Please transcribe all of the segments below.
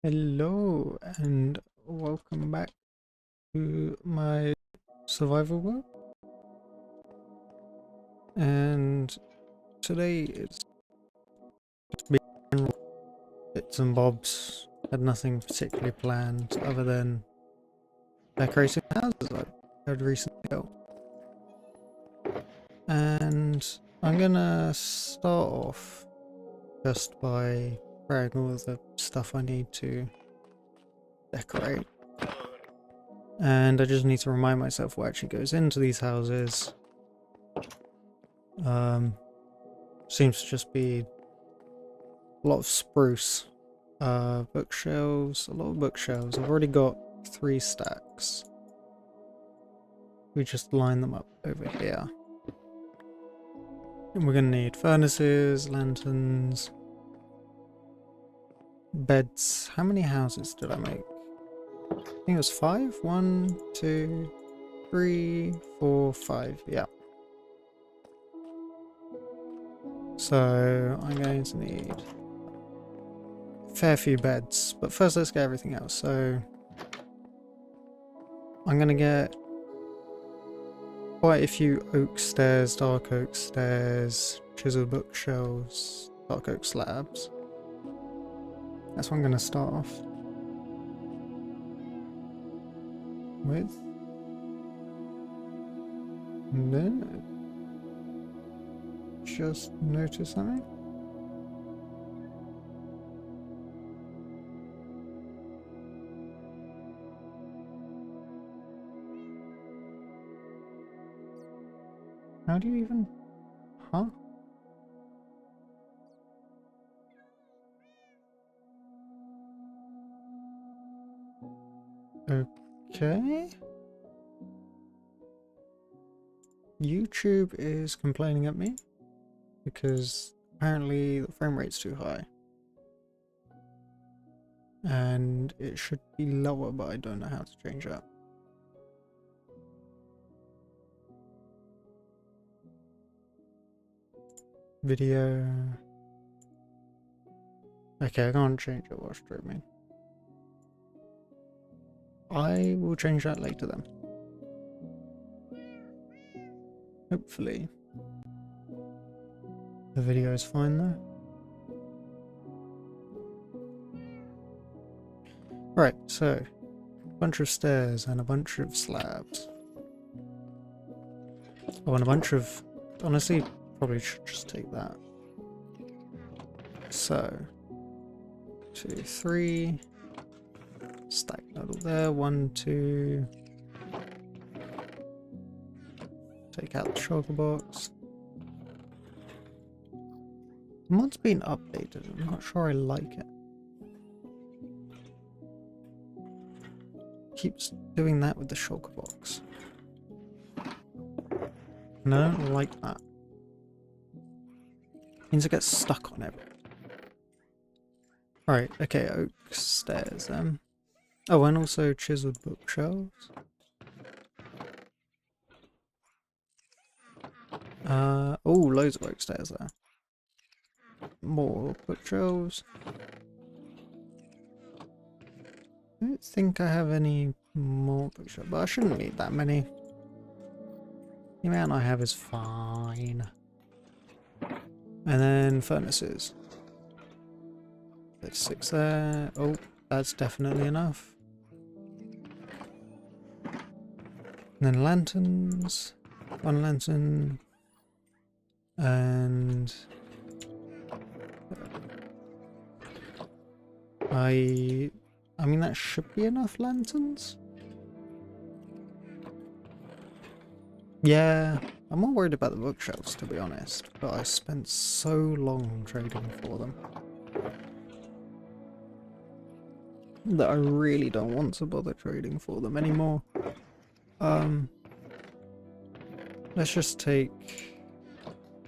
Hello and welcome back to my survival world. And today it's been bits and bobs. Had nothing particularly planned other than decorating houses I had recently built. And I'm gonna start off just by grabbing all the stuff I need to decorate. And I just need to remind myself what actually goes into these houses. Seems to just be a lot of spruce. Bookshelves, a lot of bookshelves. I've already got 3 stacks. We just line them up over here. And we're gonna need furnaces, lanterns, beds. How many houses did I make? I think it was 5. 1, 2, 3, 4, 5. Yeah. So I'm going to need a fair few beds, but first let's get everything else. So I'm gonna get quite a few oak stairs, dark oak stairs, chiseled bookshelves, dark oak slabs. That's what I'm gonna start off with. And then just notice something. How do you even... Huh? Okay. YouTube is complaining at me because apparently the frame rate's too high. And it should be lower, but I don't know how to change that. Video. Okay, I can't change it while streaming. I will change that later then. Hopefully. The video is fine though. Right, so a bunch of stairs and a bunch of slabs. Oh, and a bunch of... Honestly, probably should just take that. So 2, 3. Stack that all there. 1, 2. Take out the shulker box. The mod's been updated. I'm not sure I like it. Keeps doing that with the shulker box. And I don't like that. Means it gets stuck on everything. Right, okay, oak stairs then. Oh, and also chiseled bookshelves. Oh, loads of oak stairs there. More bookshelves. I don't think I have any more bookshelves, but I shouldn't need that many. The amount I have is fine. And then furnaces. There's 6 there. Oh, that's definitely enough. And then lanterns. 1 lantern. And I mean that should be enough lanterns. Yeah, I'm more worried about the bookshelves to be honest, but I spent so long trading for them that I really don't want to bother trading for them anymore. Let's just take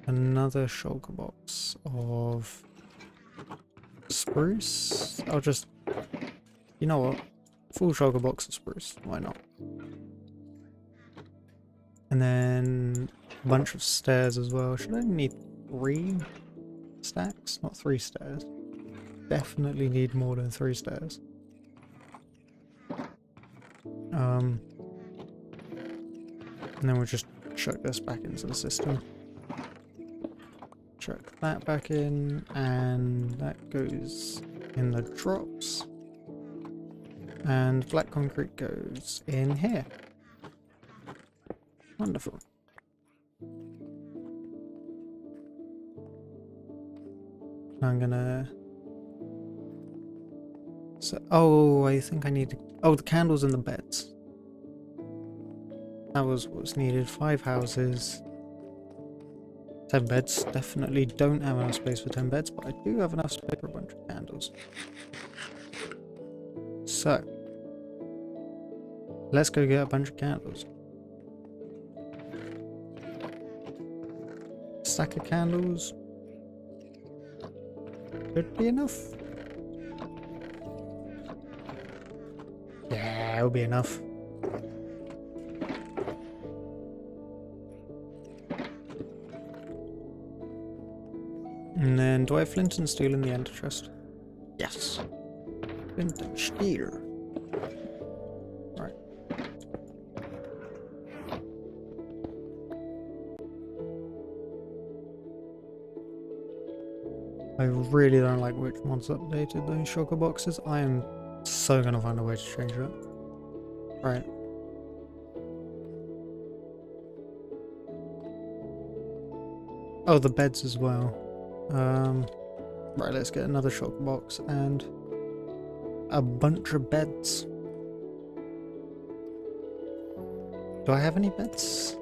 another shulker box of spruce. I'll just... You know what? Full shulker box of spruce. Why not? And then a bunch of stairs as well. Should I need 3 stacks? Not 3 stairs. definitely need more than 3 stairs. And then we'll just chuck this back into the system. Chuck that back in, and that goes in the drops. And black concrete goes in here. Wonderful. I'm gonna... So, oh, I think I need... Oh, the candles and the beds. That was what was needed. 5 houses. 10 beds. Definitely don't have enough space for 10 beds, but I do have enough space for a bunch of candles. So, let's go get a bunch of candles. Stack of candles. Should be enough. Yeah, it'll be enough. And then, do I have flint and steel in the ender chest? Yes. Flint and steel. Right. I really don't like which mods updated those shulker boxes. I am so gonna find a way to change that. Right. Oh, the beds as well. Right, let's get another shulker box and a bunch of beds. Do I have any beds?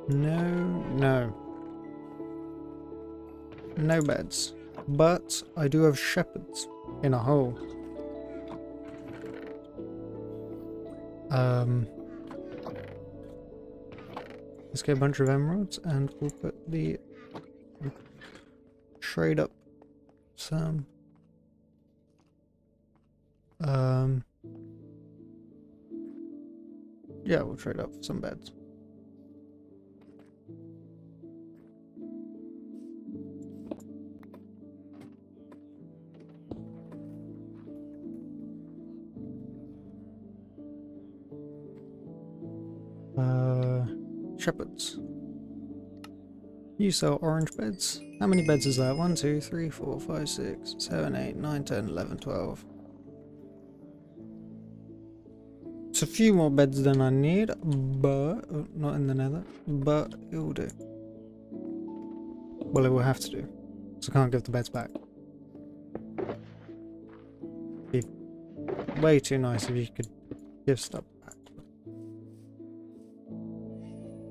No. No beds. But I do have shepherds in a hole. Let's get a bunch of emeralds and we'll put the trade up some. Yeah, we'll trade up for some beds. Shepherds. You sell orange beds. How many beds is that? 1, 2, 3, 4, 5, 6, 7, 8, 9, 10, 11, 12. It's a few more beds than I need, but not in the nether, but it will do. Well, it will have to do, so I can't give the beds back. It'd be way too nice if you could give stuff back.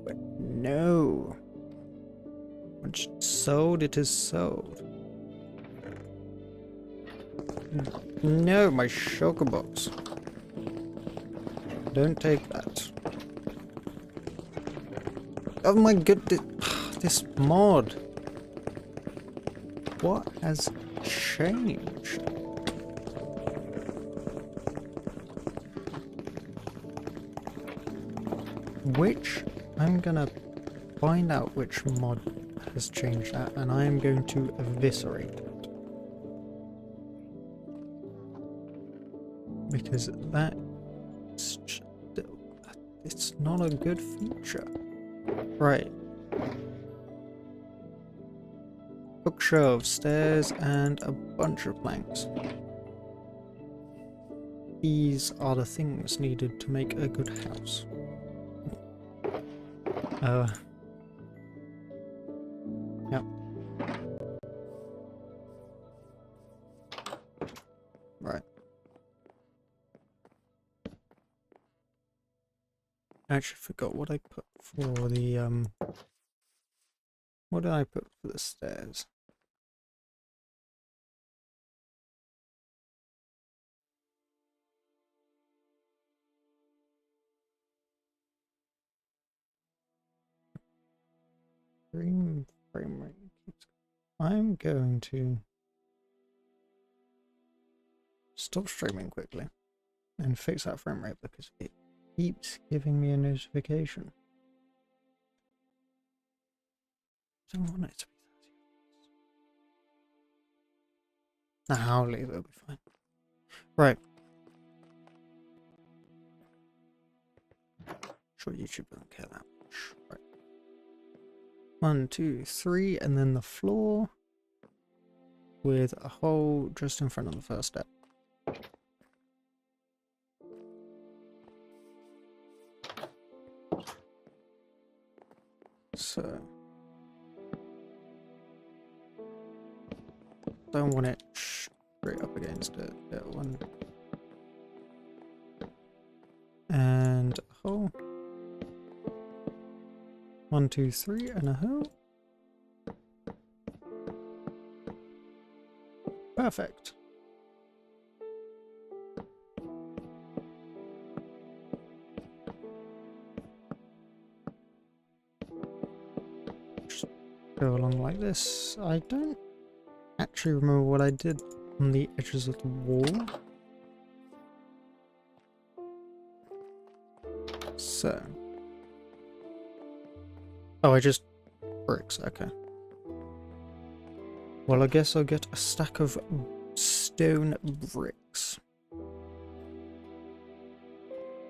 But no. Once it's sold, it is sold. No, my shulker box. Don't take that. Oh my goodness, this mod. What has changed? I'm gonna find out which mod has changed that, and I am going to eviscerate it. Because it's not a good feature. Right. Bookshelves, stairs, and a bunch of planks. These are the things needed to make a good house. Yep. Right. I actually forgot what I put for the, what did I put for the stairs? Frame rate keeps... I'm going to stop streaming quickly and fix that frame rate because it keeps giving me a notification. I don't want it to be Nah, I'll leave it, it'll be fine. Right. Sure, YouTube doesn't care that much. Right. 1, 2, 3, and then the floor with a hole just in front of the first step. So don't want it straight up against it. That one. And a hole. 1, 2, 3, and a hole. Perfect. Just go along like this. I don't actually remember what I did on the edges of the wall. So. Oh, I just bricks, okay. Well, I guess I'll get a stack of stone bricks.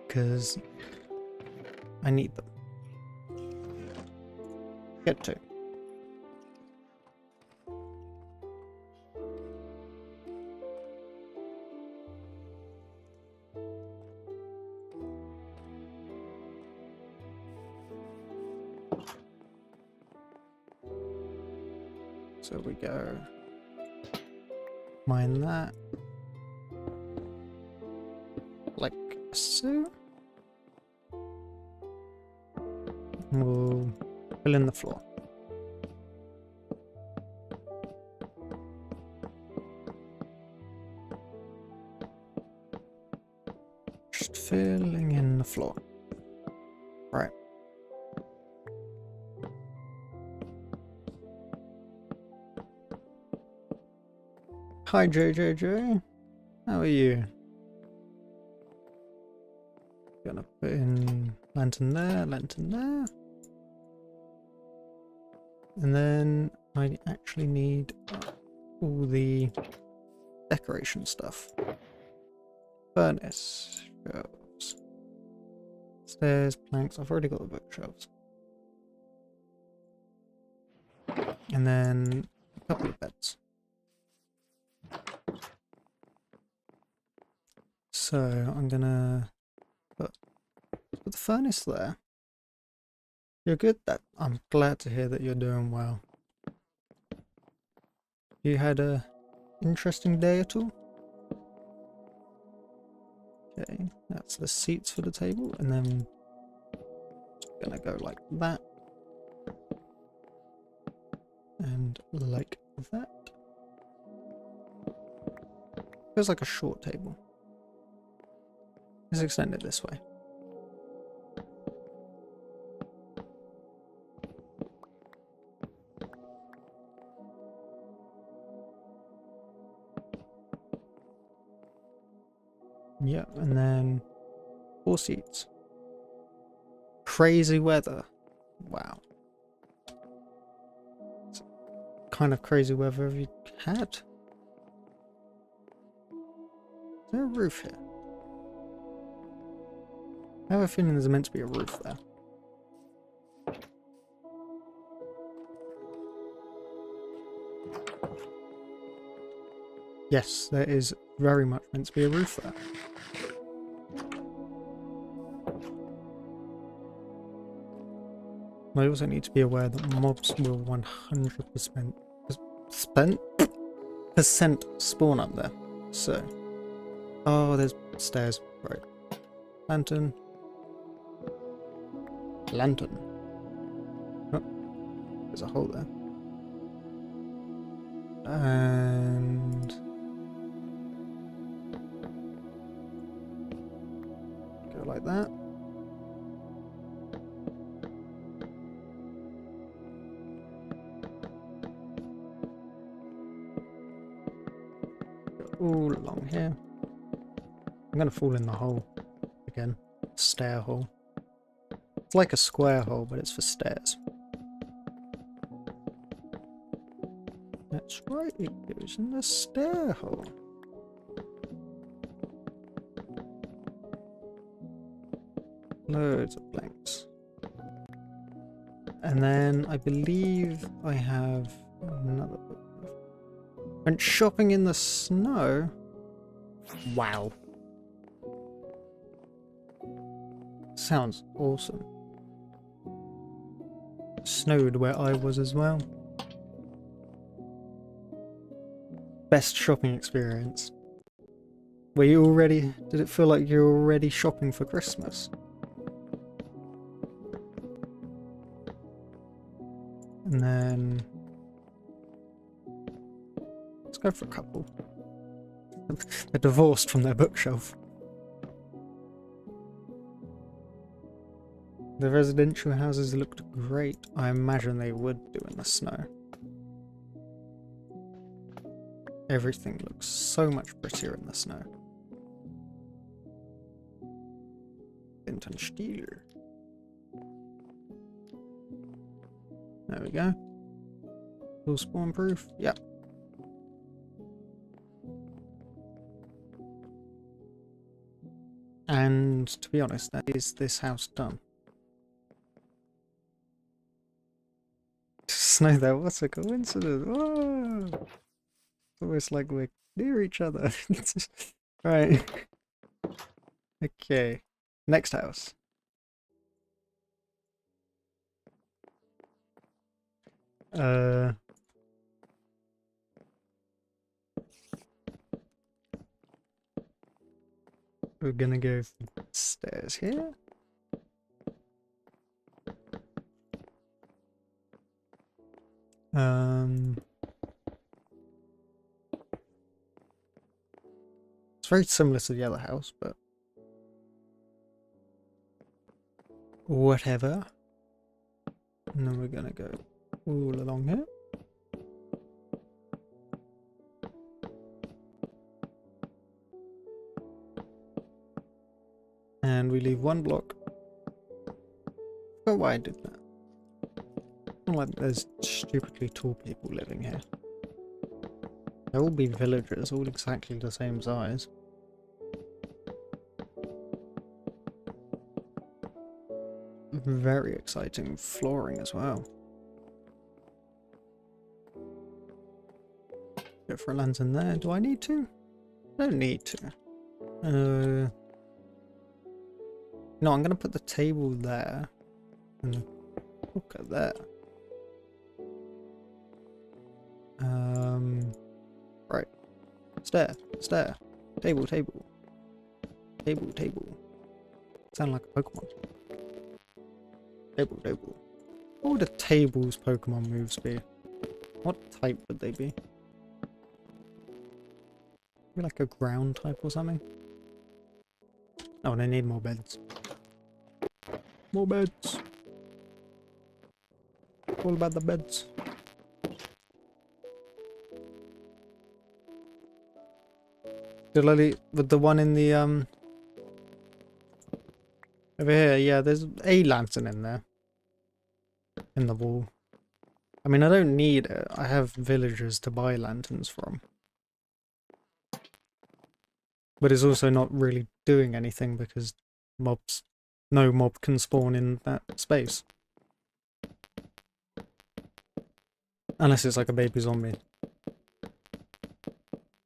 Because I need them. Get to. So we go mine that like so. We'll fill in the floor. Just filling in the floor. Right. Hi JJJ, how are you? Gonna put in lantern there, and then I actually need all the decoration stuff. Furnace, shelves, stairs, planks. I've already got the bookshelves, and then a couple of beds. So I'm gonna put the furnace there. You're good. I'm glad to hear that you're doing well. You had a interesting day at all? Okay, that's the seats for the table, and then gonna go like that and like that. Feels like a short table. Let's extend it this way. Yeah, and then 4 seats. Crazy weather. Wow. What kind of crazy weather have you had? Is there a roof here? I have a feeling there's meant to be a roof there. Yes, there is very much meant to be a roof there. I also need to be aware that mobs will 100% spawn up there. So, oh, there's stairs. Right, lantern. Oh, there's a hole there. And go like that. All along here. I'm gonna fall in the hole again. Stair hole. It's like a square hole, but it's for stairs. That's right, it goes in the stair hole. Loads of blanks. And then I believe I have another book. Went shopping in the snow. Wow. Sounds awesome. Snowed where I was as well. Best shopping experience. Were you already... Did it feel like you were already shopping for Christmas? And then... Let's go for a couple. They're divorced from their bookshelf. The residential houses looked great. I imagine they would do in the snow. Everything looks so much prettier in the snow. Vinton Steel. There we go. Full spawn proof. Yep. And to be honest, that is this house done. Snow there, what a coincidence. Whoa! Almost like we're near each other. Right. Okay. Next house. We're gonna go stairs here. It's very similar to the other house, but whatever. And then we're gonna go all along here. And we leave one block. I forgot why I did that. Not like there's stupidly tall people living here. They'll all be villagers, all exactly the same size. Very exciting flooring as well. Go for a lantern there. Do I need to? I don't need to. No, I'm gonna put the table there and the hooker there. Right. Stair, stair, table, table, table, table. Sound like a Pokemon. Table, table. What would a table's Pokemon moves be? What type would they be? Maybe like a ground type or something? Oh, they need more beds. More beds. All about the beds. With the one in the over here, yeah, there's a lantern in there. In the wall. I mean, I don't need it. I have villagers to buy lanterns from. But it's also not really doing anything because no mob can spawn in that space. Unless it's like a baby zombie.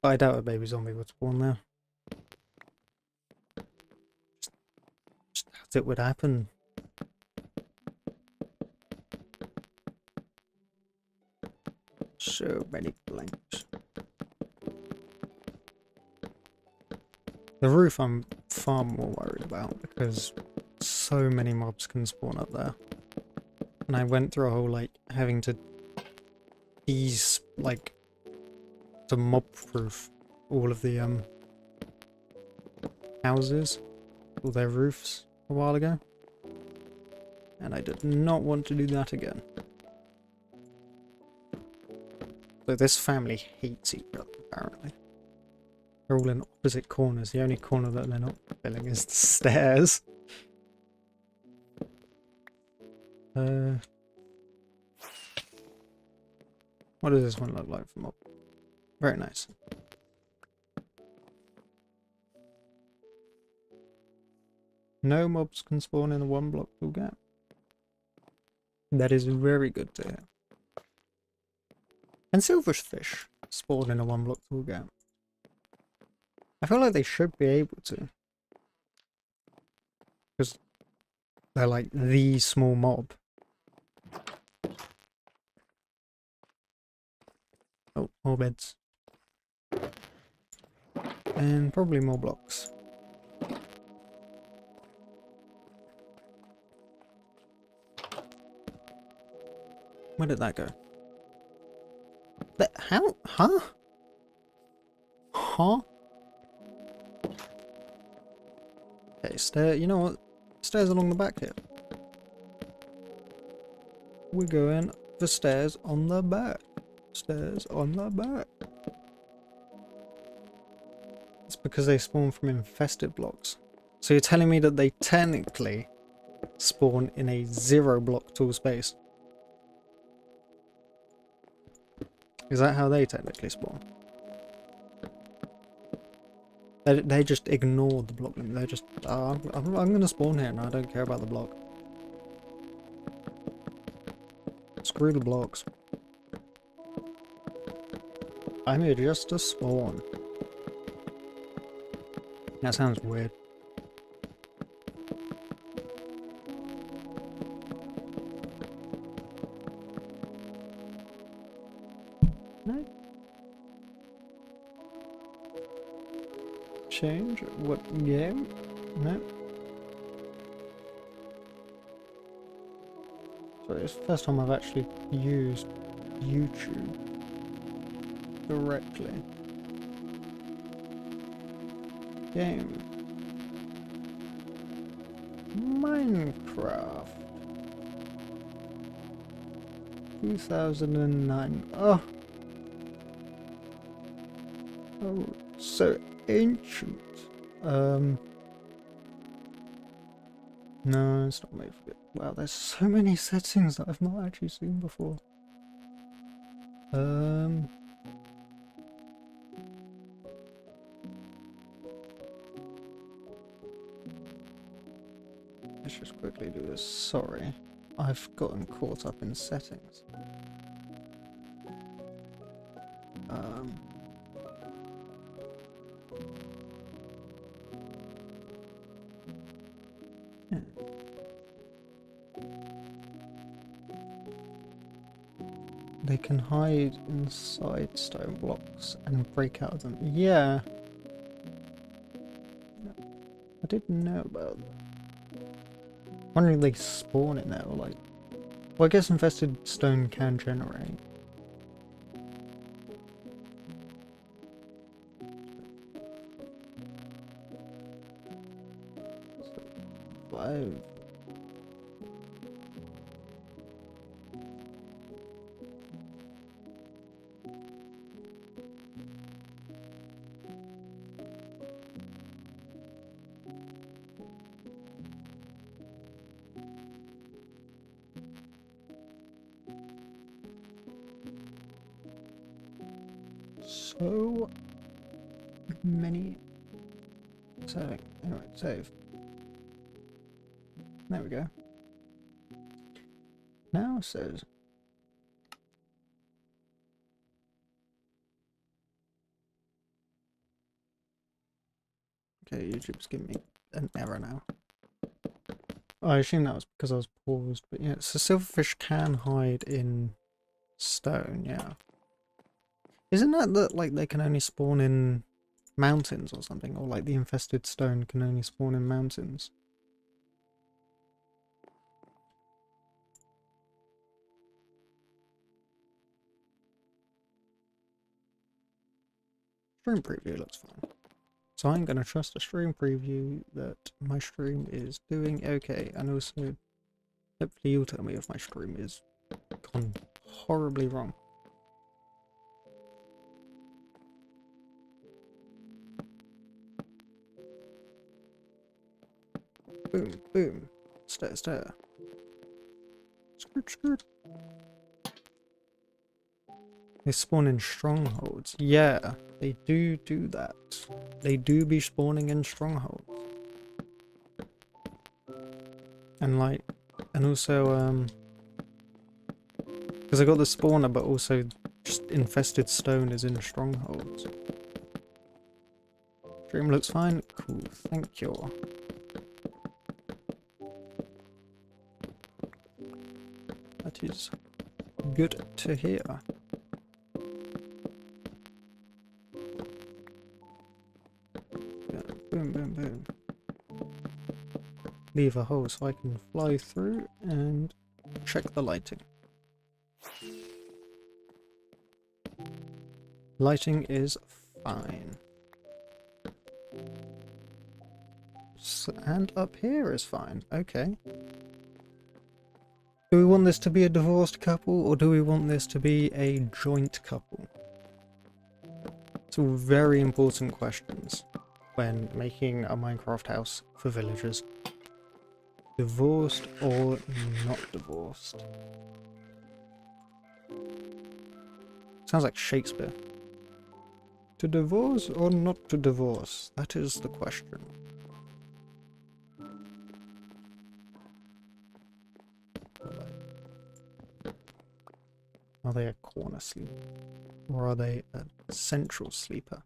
But I doubt a baby zombie would spawn there. Just doubt it would happen. So many blanks. The roof I'm far more worried about because so many mobs can spawn up there. And I went through a whole like having to to mob proof all of the houses, all their roofs a while ago. And I did not want to do that again. So this family hates each other apparently. They're all in opposite corners. The only corner that they're not filling is the stairs. What does this one look like for mob? Very nice. No mobs can spawn in a 1-block tool gap. That is very good to hear. And silverfish spawn in a 1-block tool gap. I feel like they should be able to. Because they're like the small mob. Oh, more beds. And probably more blocks. Where did that go? How? Huh? Huh? Okay, you know what? Stairs along the back here. We're going for stairs on the back. Stairs on the back. It's because they spawn from infested blocks. So you're telling me that they technically spawn in a 0-block tool space? Is that how they technically spawn? They just ignore the block limit. They're just, I'm going to spawn here and I don't care about the block. Screw the blocks. I'm here just to spawn. That sounds weird. No. Change? What game? No. Sorry, it's the first time I've actually used YouTube directly. Game. Minecraft. 2009. Oh. Oh, so ancient. No, it's not made for it. Wow, there's so many settings that I've not actually seen before. Let's just quickly do this. Sorry, I've gotten caught up in settings. Yeah. They can hide inside stone blocks and break out of them. Yeah. I didn't know about that. Wondering if they spawn in there or like... Well, I guess infested stone can generate. So, 5. So many. Saving. Anyway, save. There we go. Now it says. Okay, YouTube's giving me an error now. I assume that was because I was paused, but yeah, so silverfish can hide in stone, yeah. Isn't that like they can only spawn in mountains or something? Or like the infested stone can only spawn in mountains? Stream preview looks fine. So I'm going to trust a stream preview that my stream is doing okay. And also, hopefully you'll tell me if my stream is gone horribly wrong. Boom, boom. Stare, stare. Skirt, skirt. They spawn in strongholds. Yeah, they do that. They do be spawning in strongholds. And like, and also, because I got the spawner, but also just infested stone is in strongholds. Stream looks fine. Cool, thank you. That is good to hear. Yeah, boom, boom, boom. Leave a hole so I can fly through and check the lighting. Lighting is fine. And up here is fine. Okay. Do we want this to be a divorced couple, or do we want this to be a joint couple? It's all very important questions when making a Minecraft house for villagers. Divorced or not divorced? Sounds like Shakespeare. To divorce or not to divorce? That is the question. Are they a corner sleeper? Or are they a central sleeper?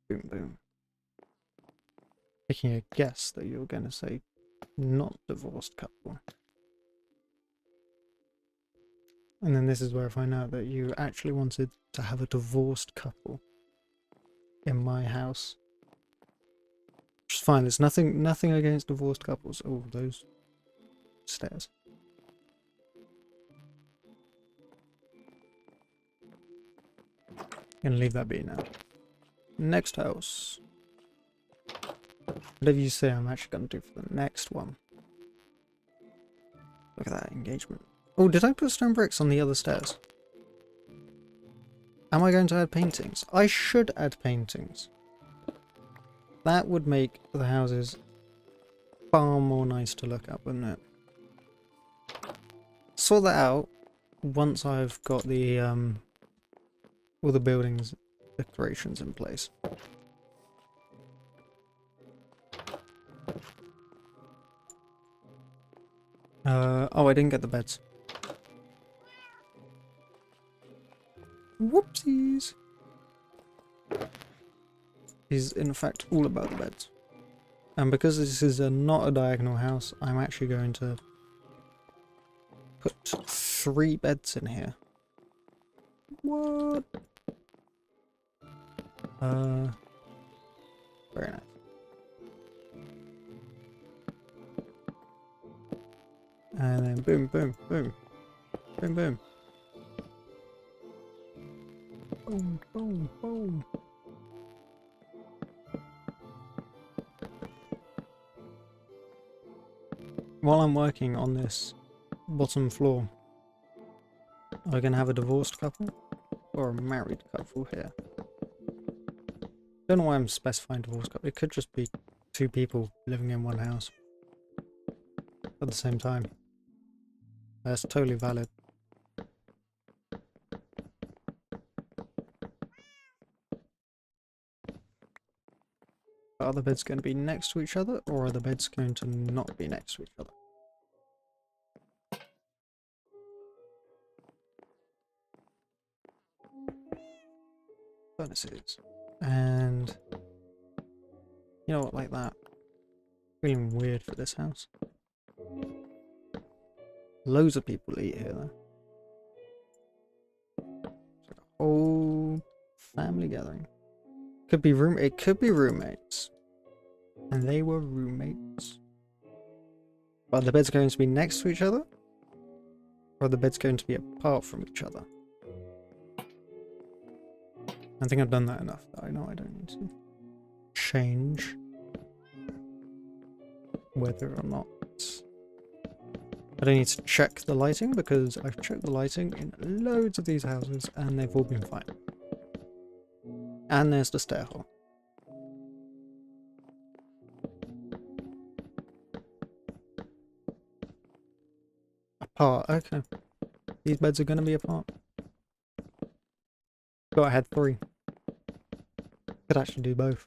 Boom, boom. Taking a guess that you're going to say not divorced couple. And then this is where I find out that you actually wanted to have a divorced couple in my house. Which is fine, there's nothing against divorced couples. Oh, those stairs. Gonna leave that be now. Next house. Whatever you say, I'm actually gonna do for the next one. Look at that engagement. Oh, did I put stone bricks on the other stairs? Am I going to add paintings? I should add paintings. That would make the houses far more nice to look at, wouldn't it? Sort that out once I've got the all the buildings decorations in place. Oh, I didn't get the beds. Whoopsies! Is in fact all about the beds. And because this is not a diagonal house, I'm actually going to put 3 beds in here. What? Very nice. And then boom, boom, boom. Boom, boom. Boom, boom, boom. While I'm working on this bottom floor, are we going to have a divorced couple or a married couple here? Don't know why I'm specifying divorced couple. It could just be 2 people living in one house at the same time. That's totally valid. Are the beds going to be next to each other, or are the beds going to not be next to each other? Furnaces. And you know what, like that. Feeling weird for this house. Loads of people eat here though. So a whole family gathering. Could be it could be roommates. And they were roommates. But are the beds going to be next to each other? Or are the beds going to be apart from each other? I think I've done that enough that I know I don't need to change whether or not. I don't need to check the lighting because I've checked the lighting in loads of these houses and they've all been fine. And there's the stair hole. apart. Okay. These beds are going to be apart. Thought I had 3. Could actually do both.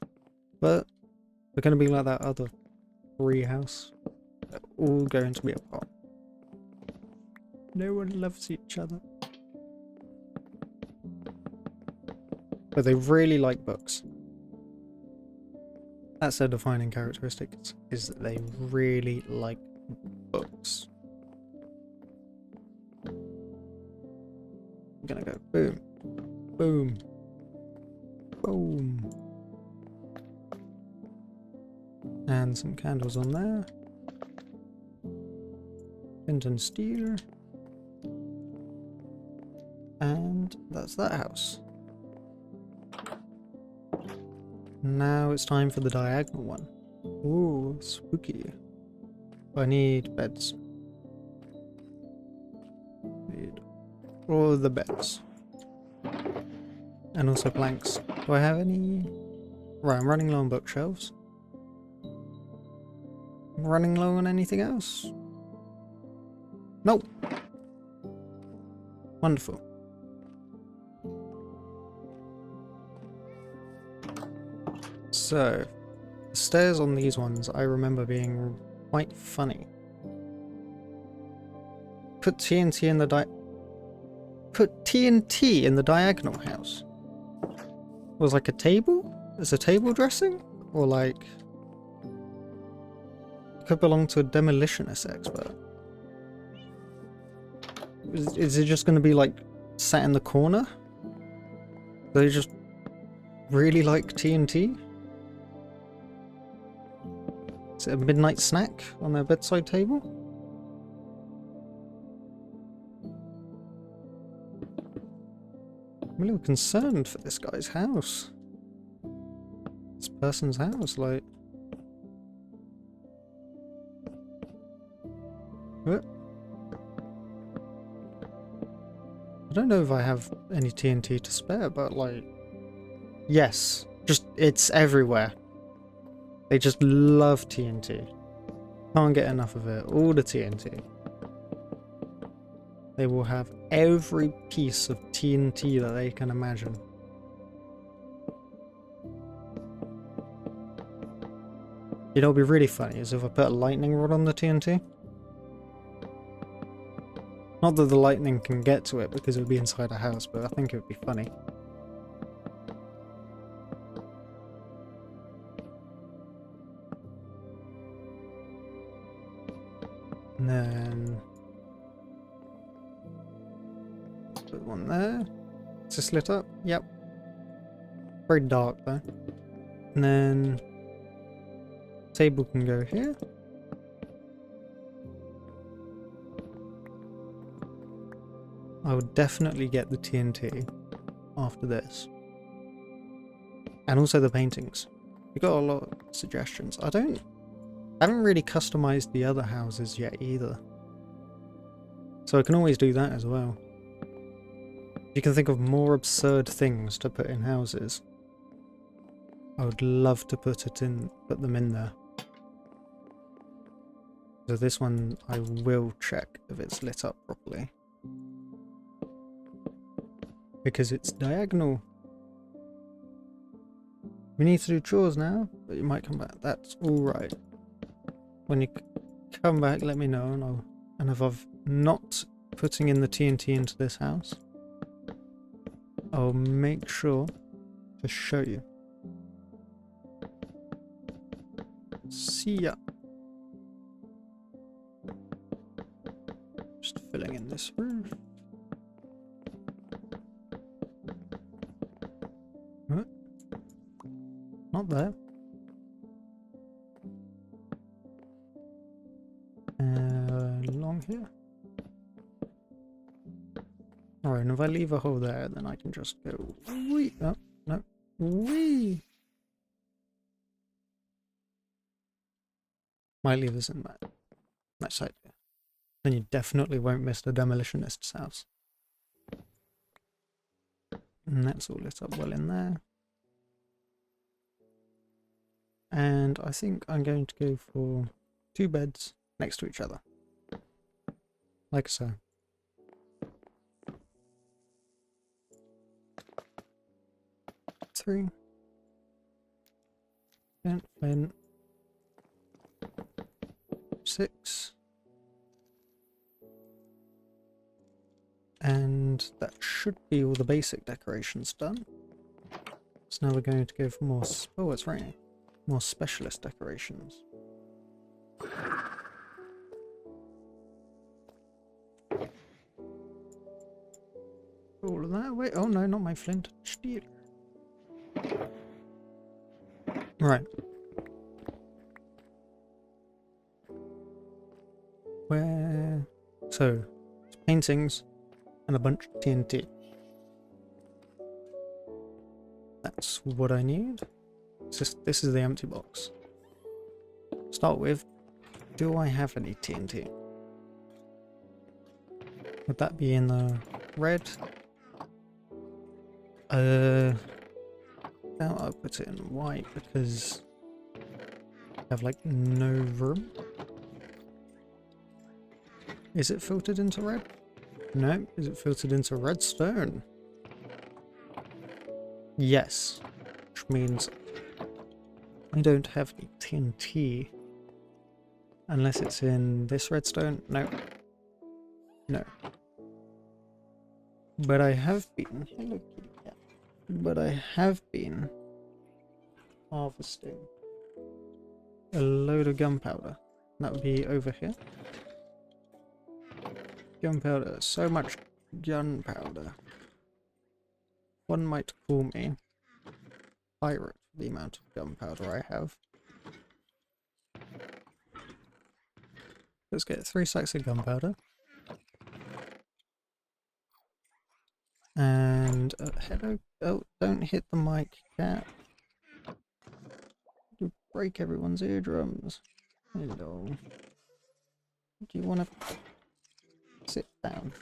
But they're going to be like that other 3 house. They're all going to be apart. No one loves each other. But they really like books. That's their defining characteristic, is that they really like books. I'm gonna go boom, boom, boom. And some candles on there. Flint and steel. And that's that house. Now it's time for the diagonal one. Ooh, spooky. I need beds. Need all the beds. And also planks. Do I have any? Right, I'm running low on bookshelves. I'm running low on anything else? Nope. Wonderful. So, the stairs on these ones I remember being quite funny. Put TNT in the diagonal house. Was like a table? Is a table dressing? Or like... It could belong to a demolitionist expert. Is it just going to be like sat in the corner? They just really like TNT? Is it a midnight snack on their bedside table? I'm a little concerned for this guy's house. This person's house, like... What? I don't know if I have any TNT to spare, but like... Yes, just it's everywhere. They just love TNT. Can't get enough of it. All the TNT. They will have every piece of TNT that they can imagine. You know what would be really funny is if I put a lightning rod on the TNT. Not that the lightning can get to it because it would be inside a house, but I think it would be funny. And then put one there. Is this lit up? Yep. Very dark though. And then table can go here. I would definitely get the TNT after this. And also the paintings. We got a lot of suggestions. I haven't really customized the other houses yet either. So I can always do that as well. You can think of more absurd things to put in houses. I would love to put them in there. So this one I will check if it's lit up properly. Because it's diagonal. We need to do chores now, but you might come back. That's alright. When you come back, let me know, and if I've not putting in the TNT into this house, I'll make sure to show you. See ya. Just filling in this roof. What? Not there. Along here. Alright, and if I leave a hole there, then I can just go wee. Oh, no. Wee. Might leave this in that. Nice idea. Then you definitely won't miss the demolitionist's house. And that's all lit up well in there. And I think I'm going to go for 2 beds next to each other. like so. Three. And 6. And that should be all the basic decorations done. So now we're going to go for more, oh, it's raining. More specialist decorations. All of that, wait, oh no, not my flint, steel. Right. Where, so, paintings and a bunch of TNT. That's what I need. This is the empty box. Start with, do I have any TNT? Would that be in the red? Now I'll put it in white because I have like no room. Is it filtered into red? No. Is it filtered into redstone? Yes. Which means I don't have any TNT. Unless it's in this redstone. No. No. But I have been... Hello, kitty cat. But I have been harvesting a load of gunpowder. That would be over here. Gunpowder. So much gunpowder. One might call me pirate for the amount of gunpowder I have. Let's get 3 sacks of gunpowder. And hello. Oh, don't hit the mic, cat. You break everyone's eardrums. Hello. Do you want to sit down?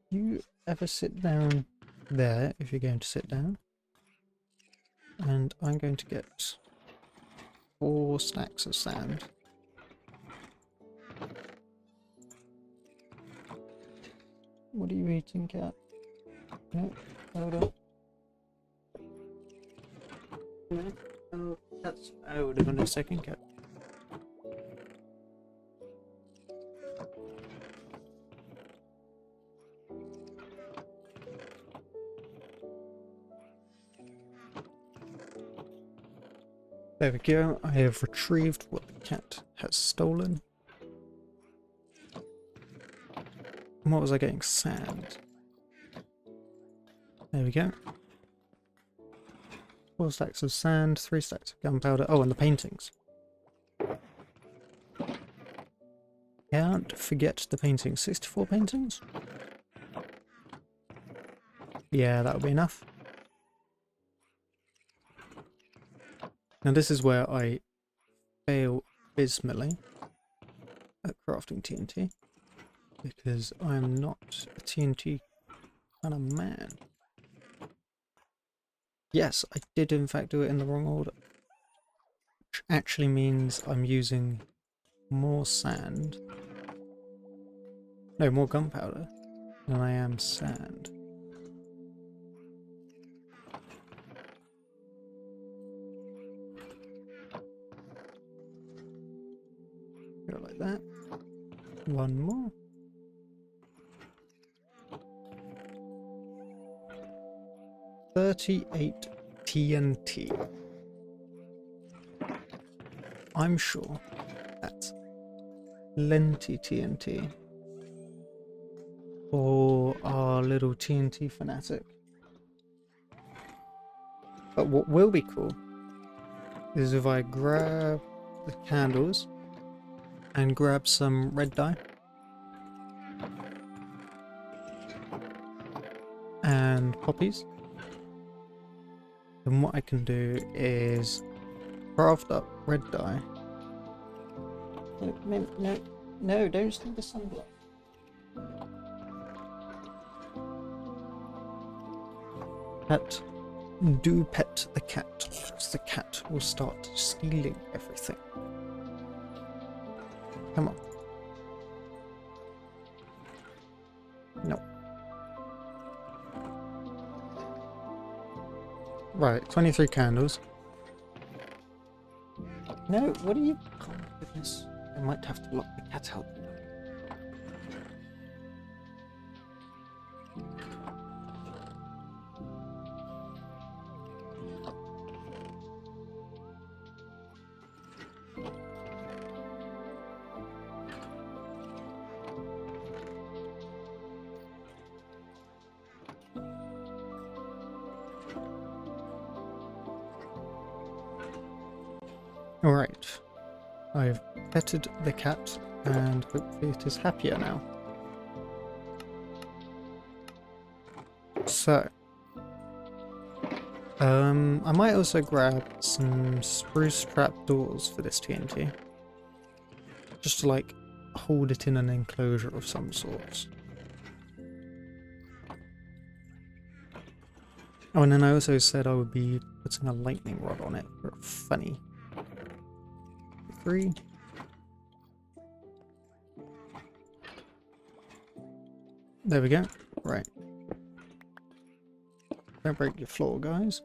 You ever sit down there if you're going to sit down? And I'm going to get 4 stacks of sand. What are you eating, cat? No, hold on. No, oh, that's... Oh, hold on a second, cat. There we go, I have retrieved what the cat has stolen. And what was I getting? Sand. There we go. 4 stacks of sand, 3 stacks of gunpowder. Oh, and the paintings. Can't forget the paintings. 64 paintings? Yeah, that would be enough. Now this is where I fail abysmally at crafting TNT. Because I'm not a TNT kind of man. Yes, I did in fact do it in the wrong order. Which actually means I'm using more sand. No, more gunpowder than I am sand. Go like that. One more. $38 TNT. I'm sure that's plenty TNT for our little TNT fanatic. But what will be cool is if I grab the candles and grab some red dye and poppies. Then what I can do is craft up red dye. No, don't steal the sunblock. Pet, do pet the cat, because the cat will start stealing everything. Come on. Right, 23 candles. No, what are you... Oh my goodness. I might have to lock the cat out. Alright. I've petted the cat and hopefully it is happier now. So, I might also grab some spruce trap doors for this TNT. Just to like hold it in an enclosure of some sort. Oh, and then I also said I would be putting a lightning rod on it for funny. 3. There we go. Right. Don't break your floor, guys.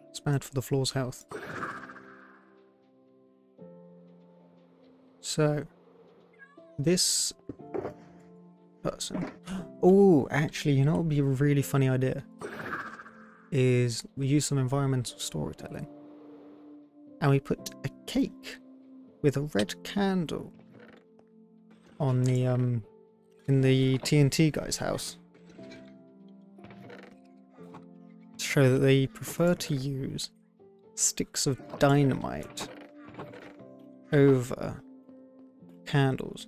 It's bad for the floor's health. So, this person... Oh, actually, you know what would be a really funny idea? Is we use some environmental storytelling. And we put a cake with a red candle on the, in the TNT guy's house. To show that they prefer to use sticks of dynamite over candles.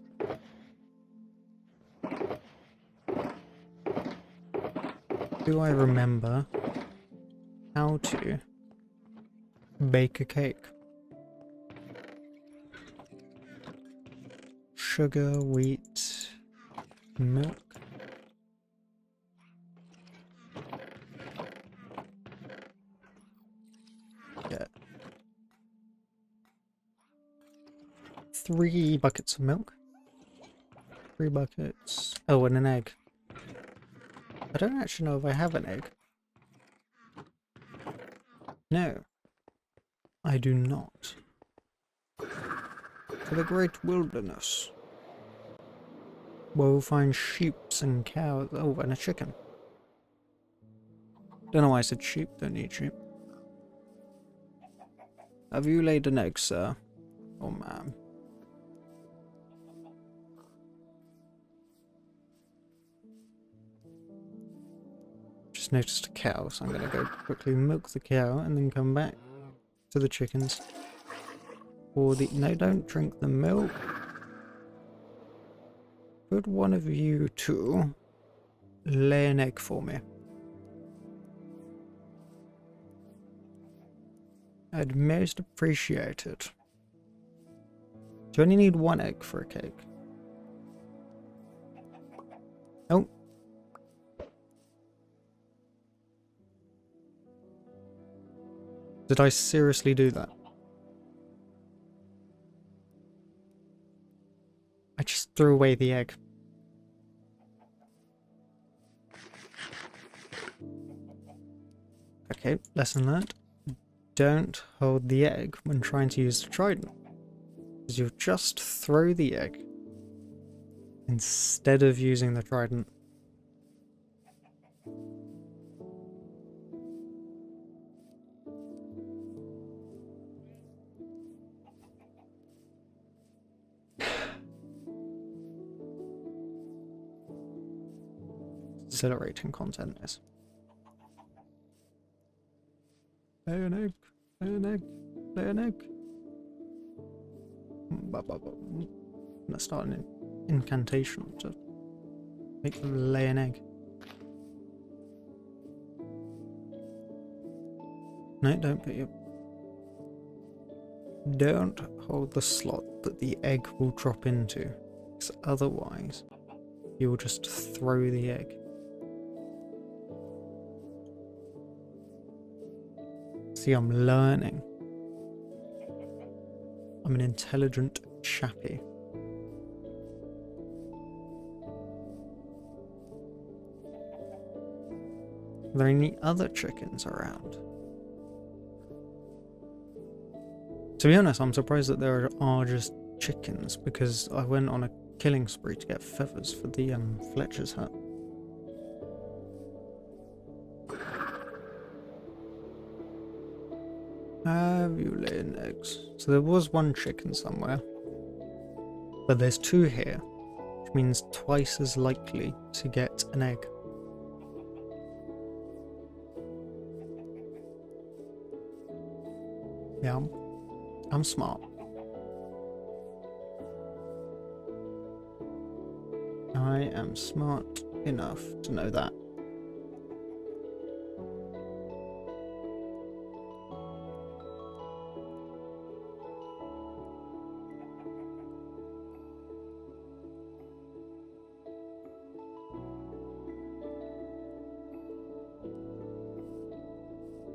Do I remember how to bake a cake? Sugar, wheat, milk. Yeah. 3 buckets of milk. 3 buckets. Oh, and an egg. I don't actually know if I have an egg. No. I do not. For the great wilderness. We'll find sheeps and cows. Oh, and a chicken. Don't know why I said sheep. Don't need sheep. Have you laid an egg, sir? Oh, ma'am. Just noticed a cow, so I'm going to go quickly milk the cow and then come back to the chickens. Or the... No, don't drink the milk. Could one of you two lay an egg for me? I'd most appreciate it. Do you only need 1 egg for a cake? Oh. Did I seriously do that? I just threw away the egg. Okay, lesson learned. Don't hold the egg when trying to use the trident. Because you'll just throw the egg instead of using the trident. Exhilarating content is. Lay an egg, lay an egg, lay an egg. I'm gonna start an incantation to make them lay an egg. No, don't put your... Don't hold the slot that the egg will drop into, because otherwise you will just throw the egg. See, I'm learning. I'm an intelligent chappie. Are there any other chickens around? To be honest, I'm surprised that there are just chickens, because I went on a killing spree to get feathers for the Fletcher's hut. Have you laid eggs? So there was one chicken somewhere, but there's 2 here, which means twice as likely to get an egg. Yeah, I'm smart. I am smart enough to know that.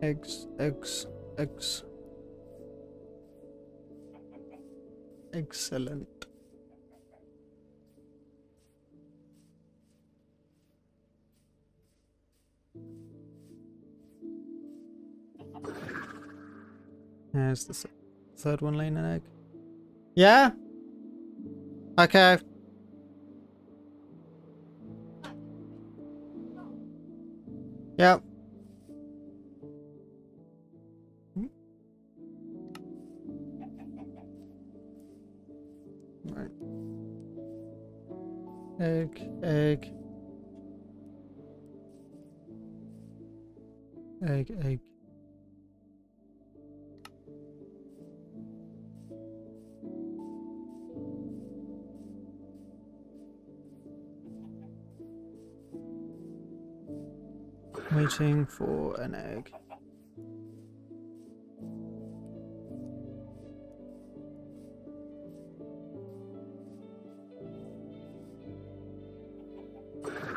Eggs, eggs, eggs. Excellent. There's the third one laying an egg. Yeah? Okay. Yep. Right. Egg, egg. Egg, egg. Waiting for an egg.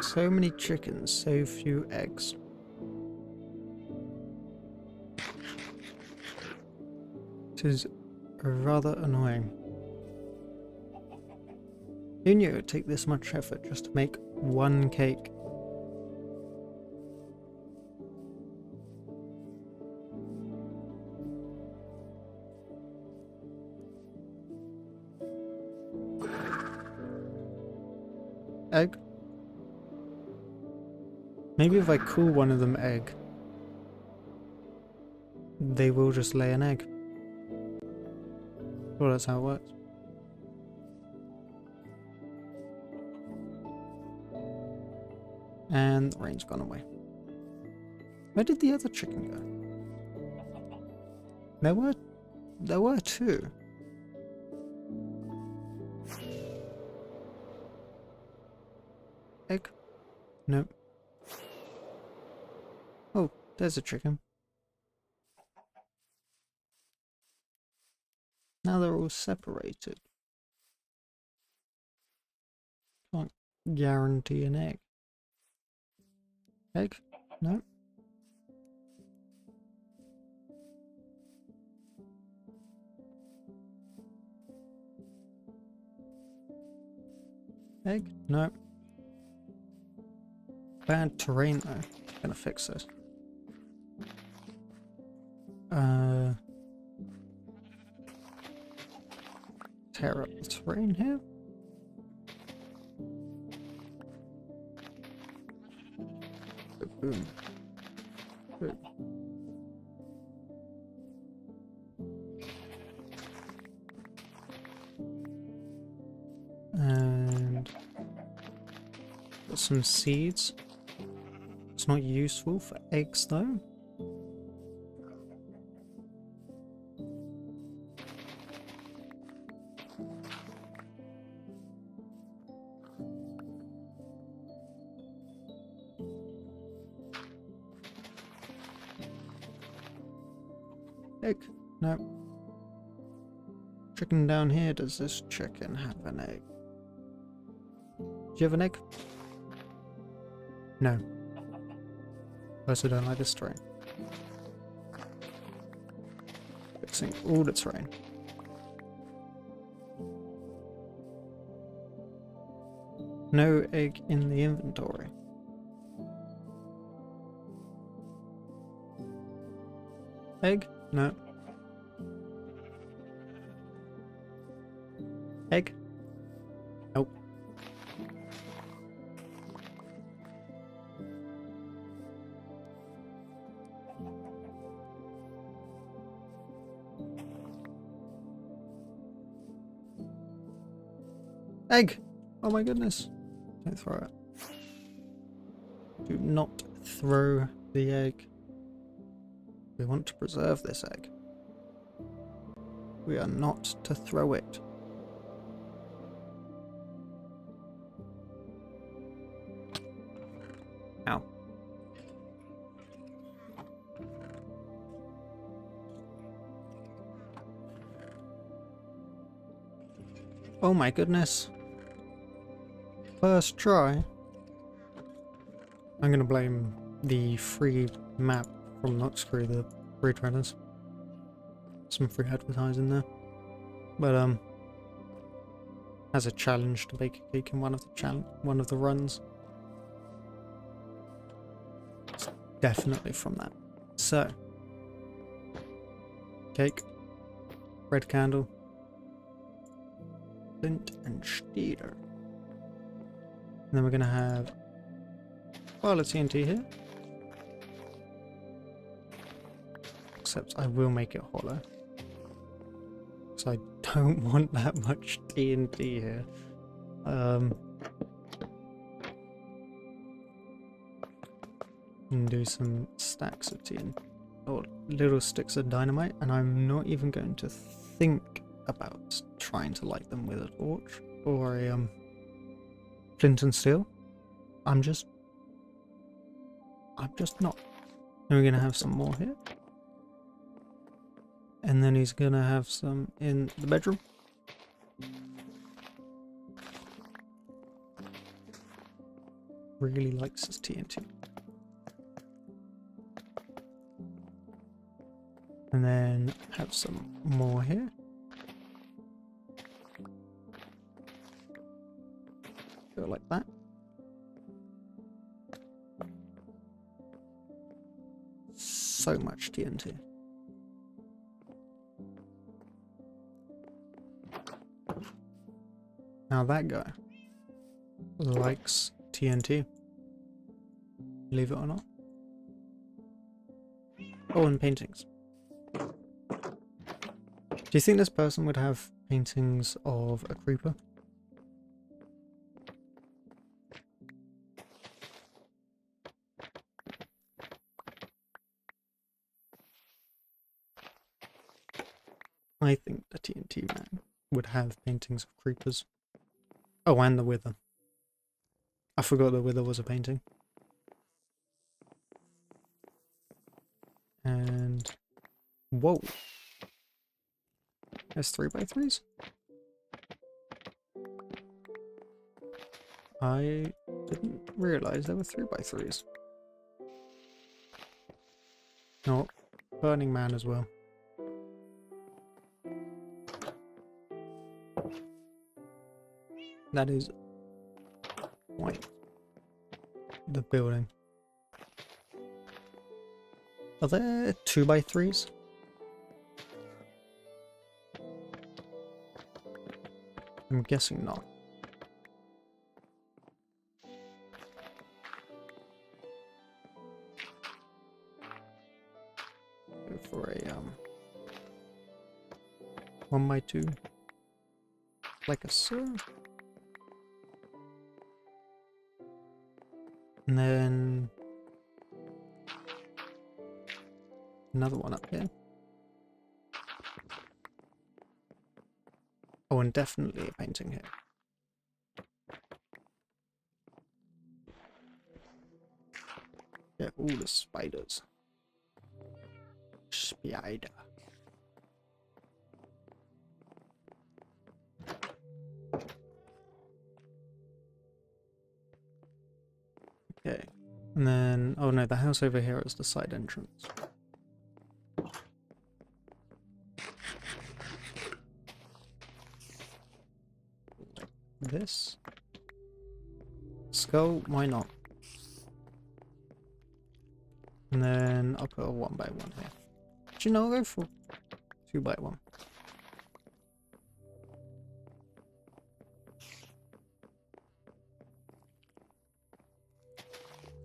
So many chickens, so few eggs. It is rather annoying. Who knew it would take this much effort just to make one cake? Egg? Maybe if I call one of them egg, they will just lay an egg. Well, that's how it works. And the rain's gone away. Where did the other chicken go? There were 2. Egg? Nope. Oh, there's a chicken. Now they're all separated. Can't guarantee an egg. Egg? No. Egg? No. Bad terrain though. Gonna fix this. Tear up the terrain here. Boom. Boom. And got some seeds. It's not useful for eggs though. Egg? No. Chicken down here. Does this chicken have an egg? Do you have an egg? No. I also don't like this terrain. Fixing all the terrain. No egg in the inventory. Egg? No. Egg? Nope. Egg! Oh my goodness. Don't throw it. Do not throw the egg. We want to preserve this egg. We are not to throw it. Ow. Oh my goodness. First try. I'm gonna blame the free map from Noxcrew, the free trailers. Some free advertising there. But as a challenge to bake a cake in one of the runs. It's definitely from that. So cake, red candle, flint and steel. And then we're gonna have pile of TNT here. Except I will make it hollow. Because I don't want that much TNT here. And do some stacks of TNT. Or little sticks of dynamite. And I'm not even going to think about trying to light them with a torch. Or a flint and steel. I'm just not. And we're gonna have some more here. And then he's gonna have some in the bedroom. Really likes his TNT. And then have some more here. Go like that. So much TNT. Now that guy likes TNT. Believe it or not. Oh, and paintings. Do you think this person would have paintings of a creeper? I think the TNT man would have paintings of creepers. Oh, and the Wither. I forgot the Wither was a painting. And... whoa. There's 3x3s? I didn't realise there were 3x3s. No, Burning Man as well. That is quite the building. Are there 2x3s? I'm guessing not. Go for a 1x2, like a so. And then another one up here. Oh, and definitely a painting here. Yeah, all the spiders. Spider. Okay. And then, oh no, the house over here is the side entrance. This skull, why not? And then I'll put a 1x1 here. Do you know, I'll go for 2x1.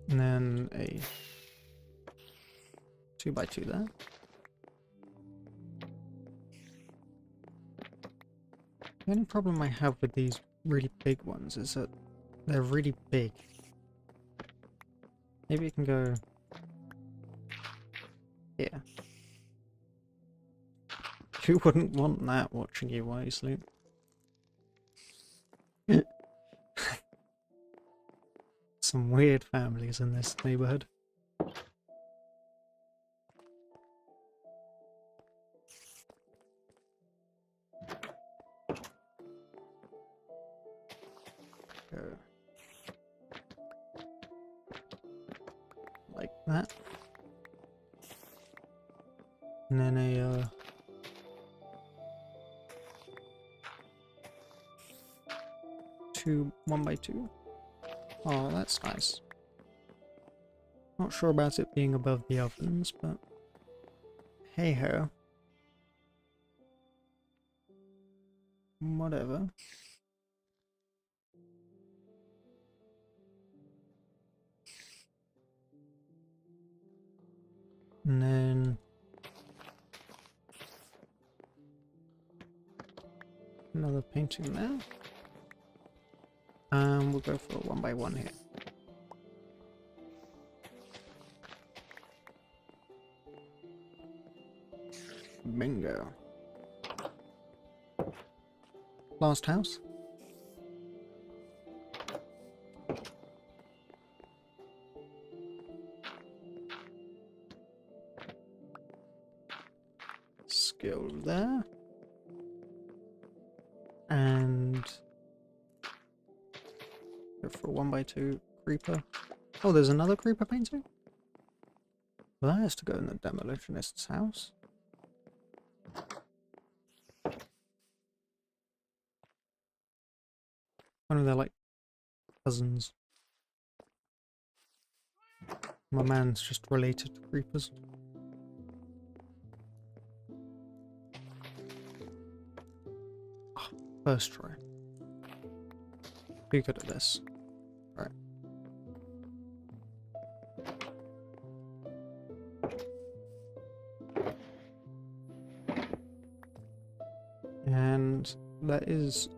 And then a 2x2 there. The only problem I have with these really big ones is that they're really big. Maybe it can go here. Who wouldn't want that watching you while you sleep? Some weird families in this neighborhood. Go. Like that. And then a 1x2. Oh, that's nice. Not sure about it being above the ovens, but hey ho. Whatever. And then another painting there. And we'll go for a 1x1 here. Bingo. Last house. Skill there. And go for a 1x2 creeper. Oh, there's another creeper painting? Well, that has to go in the demolitionist's house. One of their, like, cousins. My man's just related to creepers. Oh, first try. Be good at this. Alright. And that is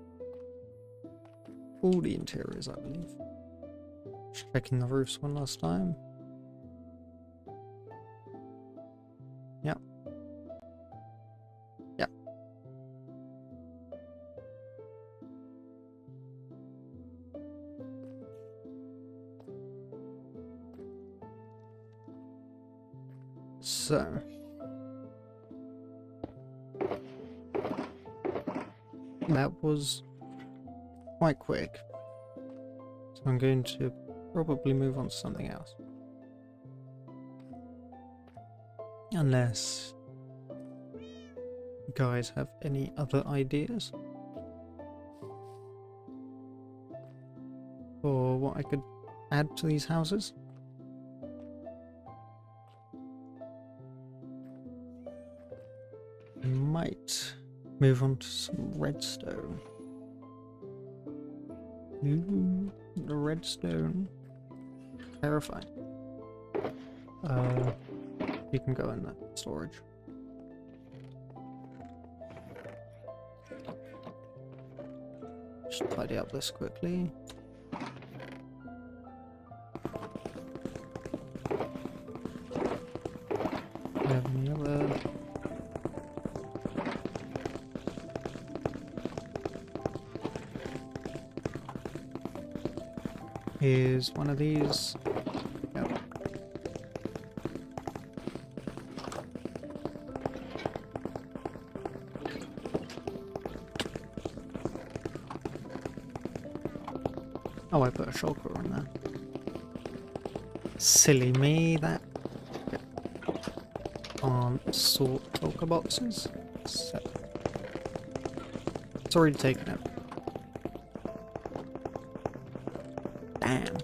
all the interiors, I believe. Just checking the roofs one last time. Yep. Yep. So that was quite quick. So I'm going to probably move on to something else. Unless you guys have any other ideas for what I could add to these houses. I might move on to some redstone. Ooh, the redstone. Terrifying. You can go in the storage. Just tidy up this quickly. Do you have any other? Here's one of these. Yep. Oh, I put a shulker on there. Silly me, that aren't sort shulker boxes. So it's already taken it. Damn.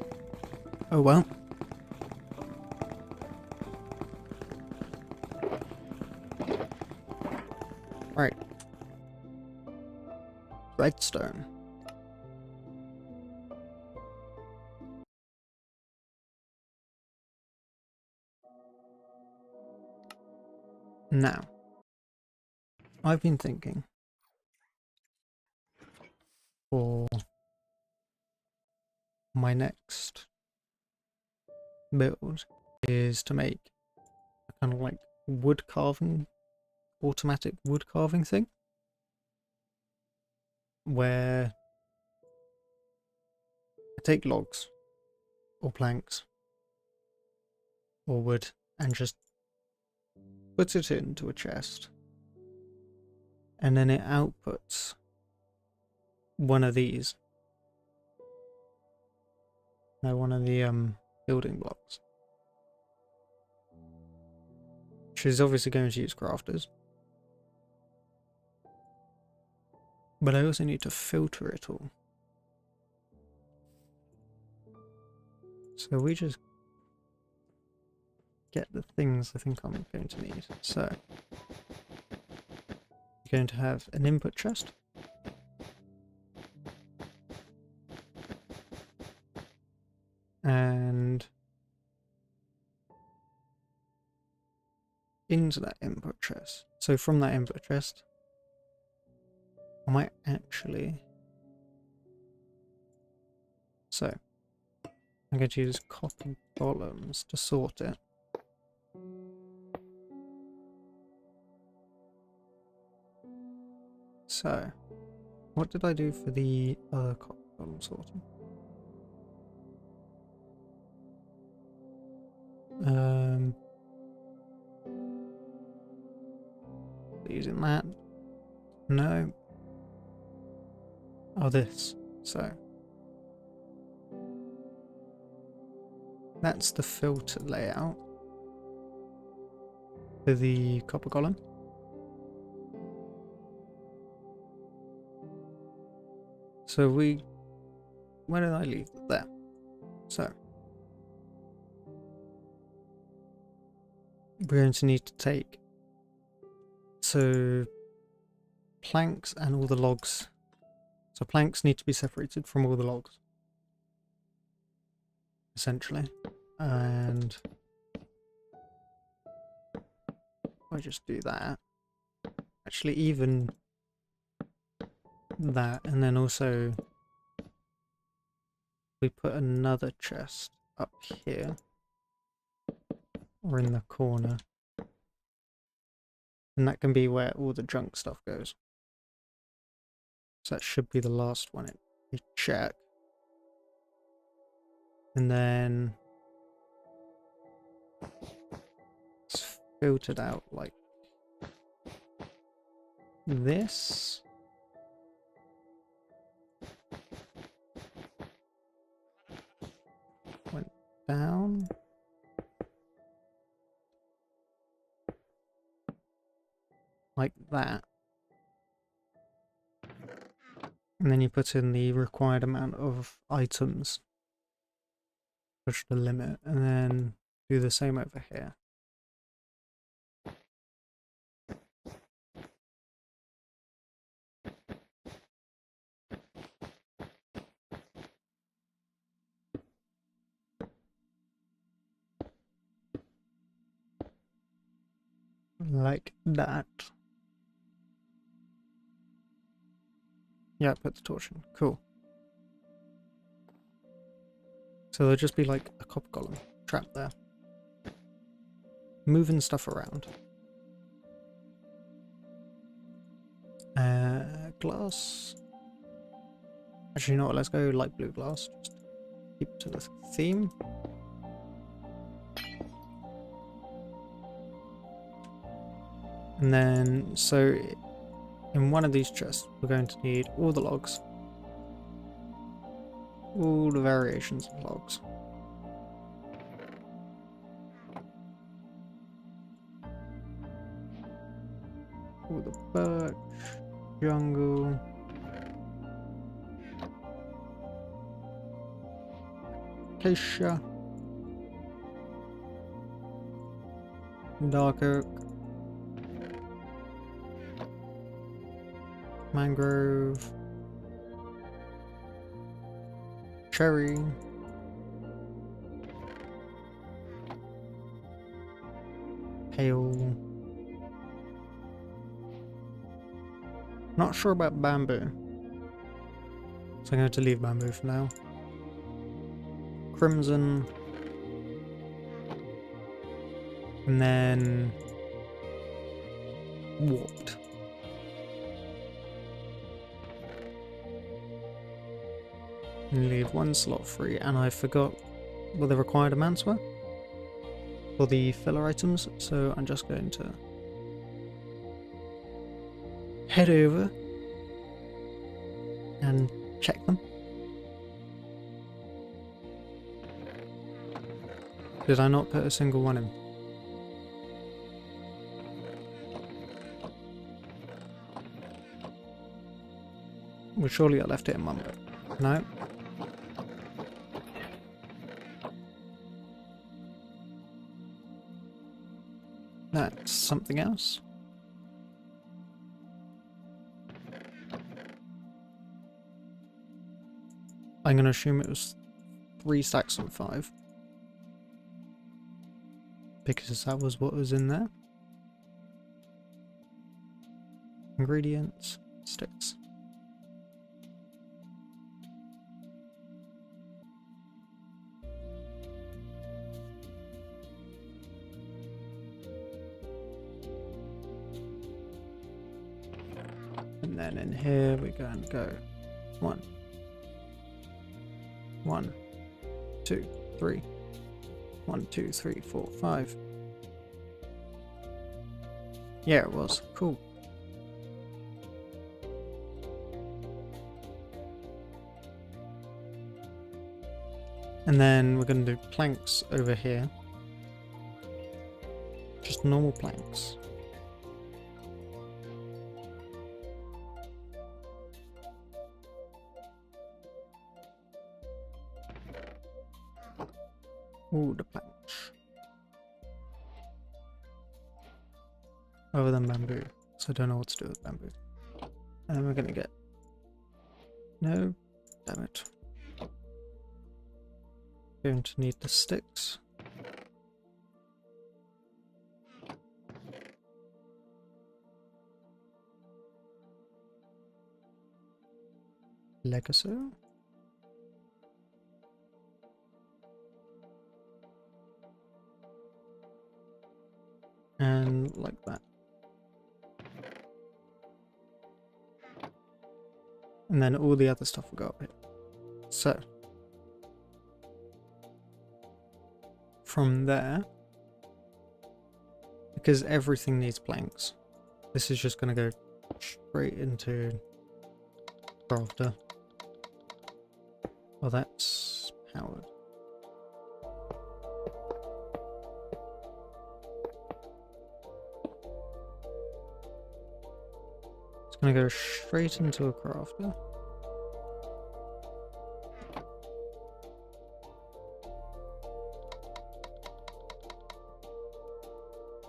Oh well. Right. Redstone. Now, I've been thinking for my next build is to make a kind of like wood carving, automatic wood carving thing, where I take logs or planks or wood and just put it into a chest, and then it outputs one of these. No, one of the building blocks, which is obviously going to use crafters, but I also need to filter it all. So we just get the things I think I'm going to need. So you're going to have an input chest, and into that input chest. So from that input chest, I might actually... So I'm going to use copper columns to sort it. So, what did I do for the other copper column sorting? Using that? No. Oh, this. So, that's the filter layout for the copper column. So where did I leave it? There. So we're going to need to take planks and all the logs. So planks need to be separated from all the logs, essentially. And I just do that. Actually, even that, and then also we put another chest up here or in the corner, and that can be where all the junk stuff goes. So that should be the last one. You check, and then it's filtered out like this. Went down. Like that. And then you put in the required amount of items. Push the limit, and then do the same over here. Like that. Yeah, put the torch in. Cool. So there'll just be like a copper column trapped there. Moving stuff around. Glass. Actually, you know what? Let's go light blue glass. Just keep to the theme. And then, so in one of these chests, we're going to need all the logs. All the variations of logs. All the birch, jungle. Acacia. Dark oak. Mangrove. Cherry. Pale. 'Cause Not sure about bamboo. So I'm going to leave bamboo for now. Crimson. And then warped. And leave one slot free, and I forgot what the required amounts were for the filler items, so I'm just going to head over and check them. Did I not put a single one in? Well, surely I left it in one bit. No. That's something else. I'm going to assume it was 3 stacks of 5. Because that was what was in there. Ingredients, sticks. And then in here we're going to go 1, 1, 2, 3. 1, 2, 3, 4, 5. Yeah, it was. Cool. And then we're going to do planks over here. Just normal planks. Ooh, the plank. Other than bamboo, so I don't know what to do with bamboo. And we're gonna get... No, damn it. Going to need the sticks. Legacy. And like that. And then all the other stuff will go up here. So, from there, because everything needs planks, this is just going to go straight into crafter. Well, that's powered. It's going to go straight into a crafter.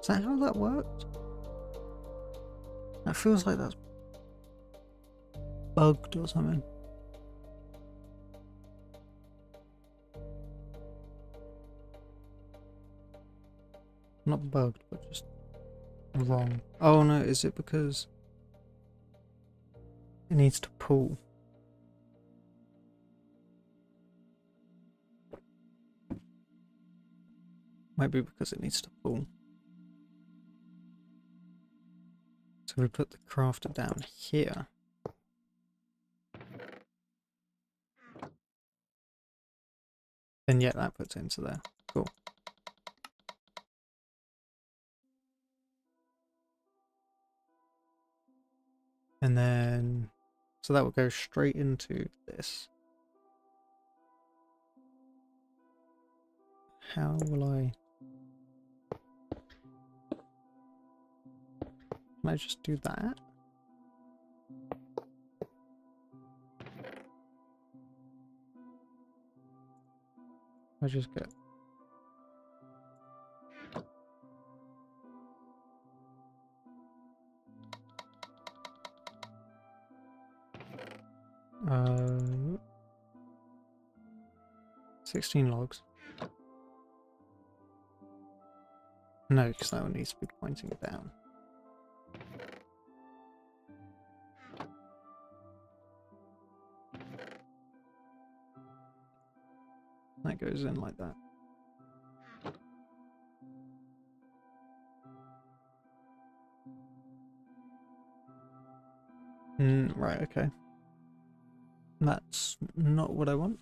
Is that how that worked? That feels like that's bugged or something. Not bugged, but just wrong. Oh no, is it because it needs to pull? Might be because it needs to pull. So we put the crafter down here. Then yeah, that puts it into there. Cool. And then, so that will go straight into this. How will I? Can I just do that? I just get... Uh, 16 logs. No, because that one needs to be pointing down. That goes in like that. Right, okay. That's not what I want,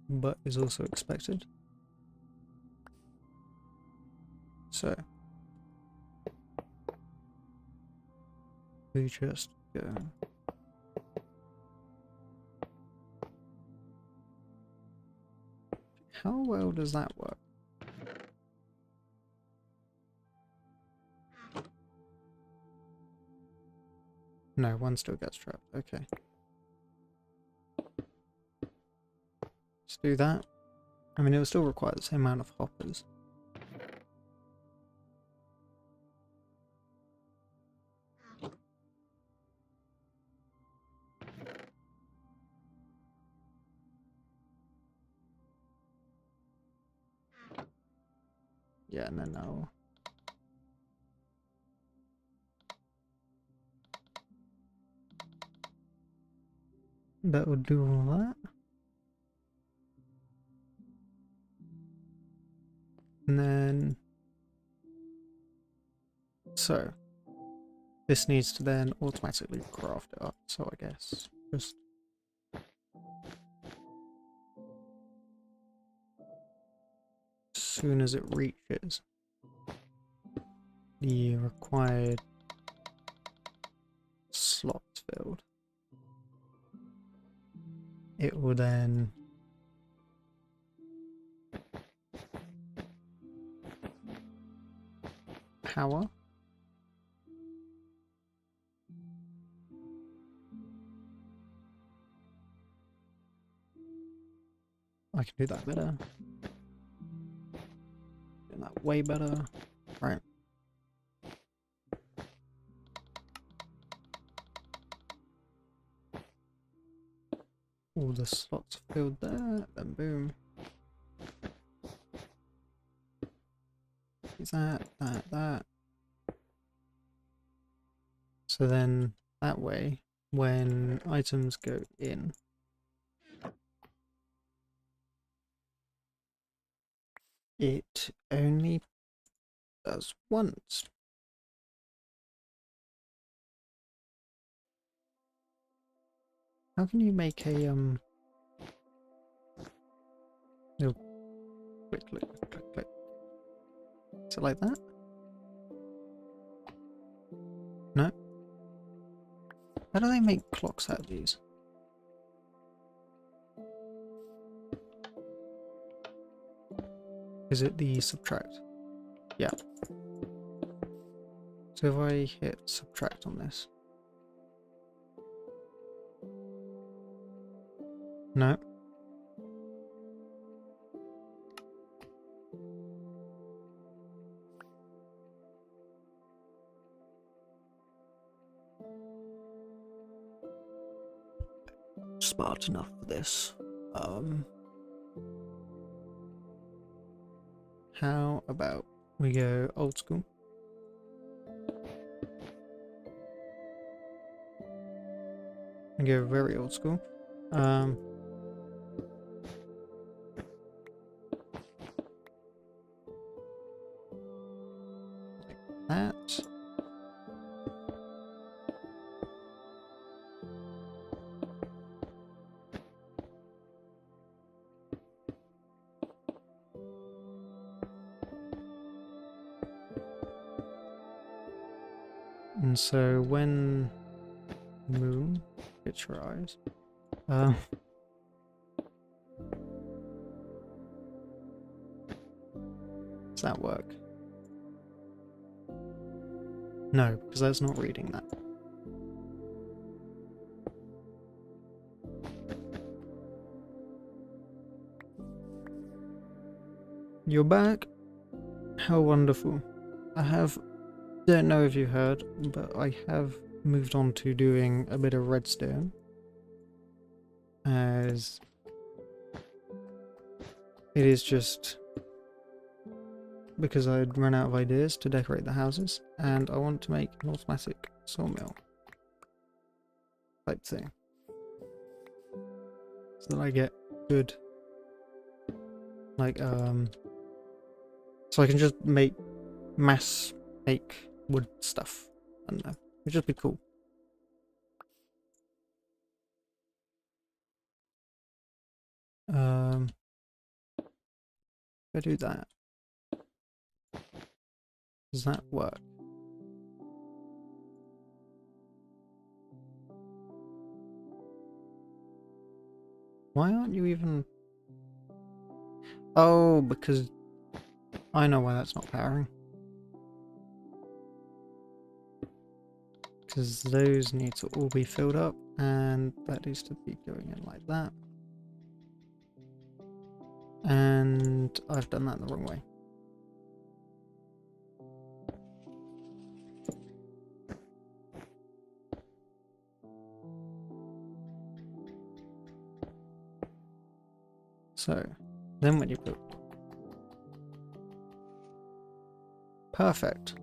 but is also expected. So we just go. How well does that work? No, one still gets trapped. Okay. Let's do that. I mean, it will still require the same amount of hoppers. Yeah, and then I'll... That would do all that. And then... So... This needs to then automatically craft it up, so I guess just... As soon as it reaches the required slots filled, it will then power. I can do that better. Doing that way better. Right. All the slots filled there, then boom. Is that. So then that way, when items go in, it only does once. How can you make a little click. Is it like that? No? How do they make clocks out of these? Is it the subtract? Yeah. So if I hit subtract on this. No. Smart enough for this. How about we go old school? And go very old school. Like that. And so when moon hits your eyes, does that work? No, because that's not reading that. You're back? How wonderful. Don't know if you heard, but I have moved on to doing a bit of redstone. As it is just because I'd run out of ideas to decorate the houses, and I want to make an automatic sawmill type thing. So that I get good Like, so I can just make wood stuff. I don't know. It'd just be cool. If I do that, does that work? Why aren't you even... Oh, because I know why that's not powering. Because those need to all be filled up, and that needs to be going in like that. And I've done that the wrong way. So, then when you put... Perfect.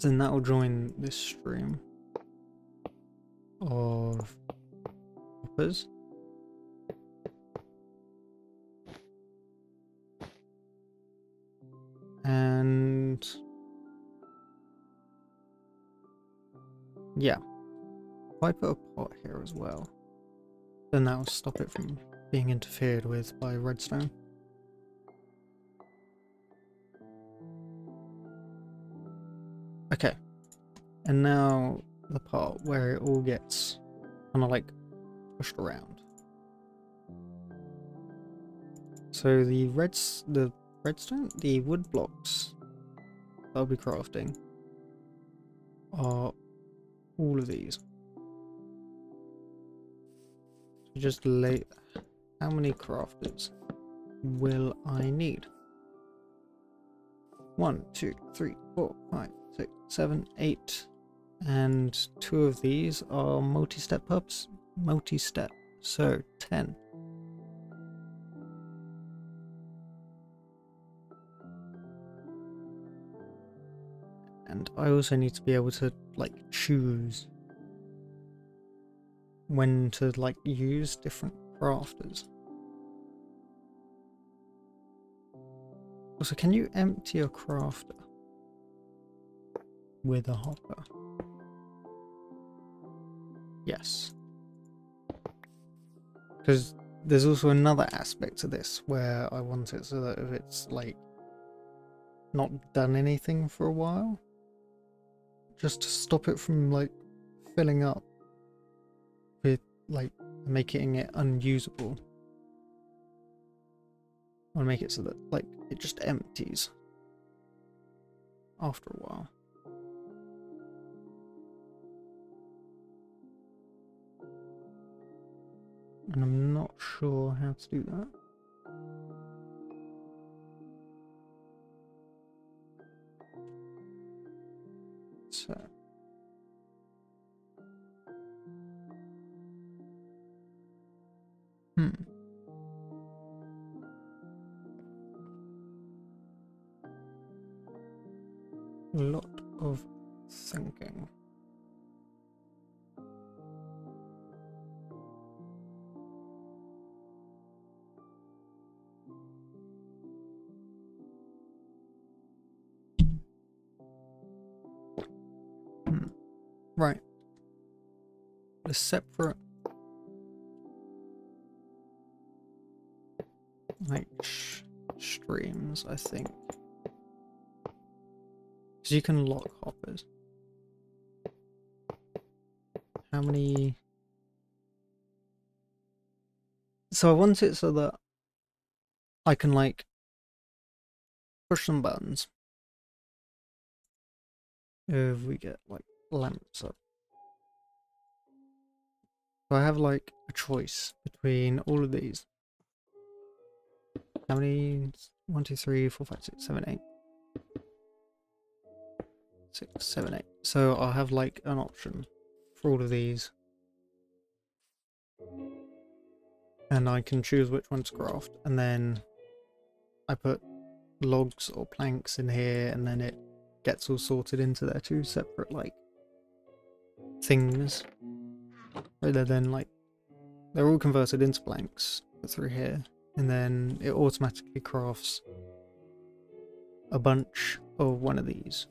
Then that will join this stream of hoppers. And yeah, if I put a pot here as well, then that will stop it from being interfered with by redstone. Okay, and now the part where it all gets kind of like pushed around. So the redstone, the wood blocks that I'll be crafting are all of these. So just lay... How many crafters will I need? 1, 2, 3, 4, 5, 6, 7, 8. And 2 of these are multi-step hubs. Multi-step. So 10. And I also need to be able to like choose when to like use different crafters. Also, can you empty a crafter with a hopper? Yes. Because there's also another aspect to this where I want it so that if it's like not done anything for a while, just to stop it from like filling up with like making it unusable. I want to make it so that like it just empties after a while. And I'm not sure how to do that. So a lot of thinking. Right. The separate like streams, I think. Because you can lock hoppers. How many? So I want it so that I can like push some buttons. If we get like lamps up. So I have like a choice between all of these. How many? 1, 2, 3, 4, 5, 6, 7, 8. 6, 7, 8. So I'll have like an option for all of these. And I can choose which one to craft. And then I put logs or planks in here, and then it gets all sorted into their 2 separate like things rather than like they're all converted into blanks through here, and then it automatically crafts a bunch of one of these.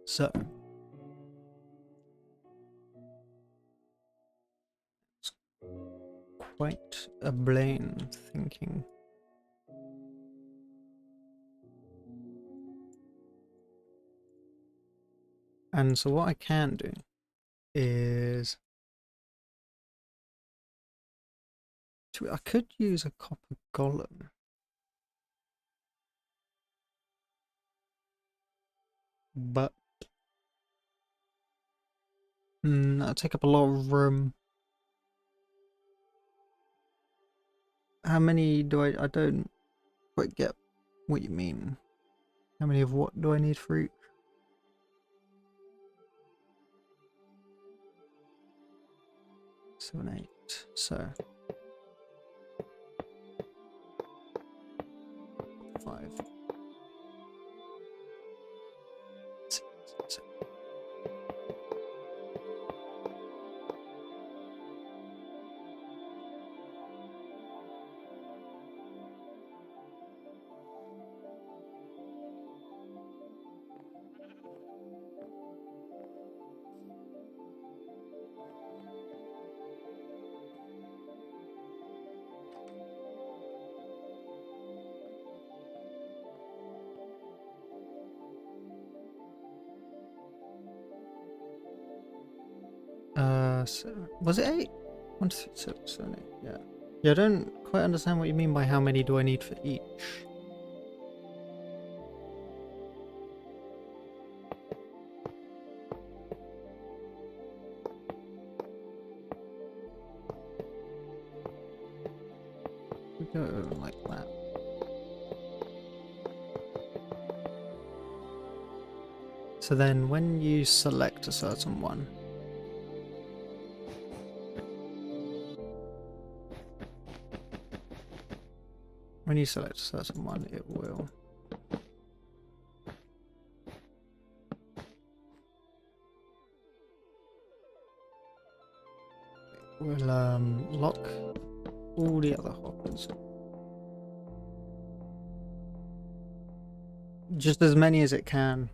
So it's quite a brain thinking. And so what I can do is I could use a copper golem. But that'll take up a lot of room. How many do I don't quite get what you mean. How many of what do I need for each? Seven, 8. So 5. 6, 7. So, was it 8? 1, 2, 3, 4, 5, 6, 7, 8. Yeah. Yeah, I don't quite understand what you mean by how many do I need for each. We go like that. So then when you select a certain one, it will lock all the other hoppers. Just as many as it can.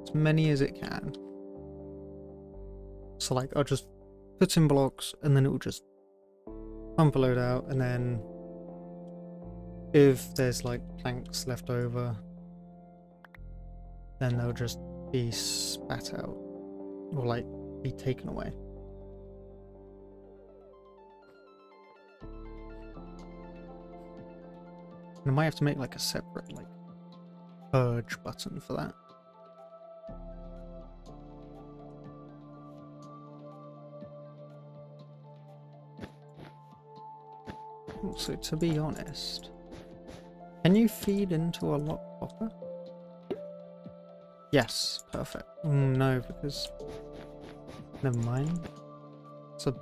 As many as it can. So like I'll just put in blocks and then it will just pump a load out, and then if there's like planks left over, then they'll just be spat out or like be taken away. And I might have to make like a separate like purge button for that. Also, to be honest, can you feed into a lock hopper? Yes, perfect. No, because never mind. It's a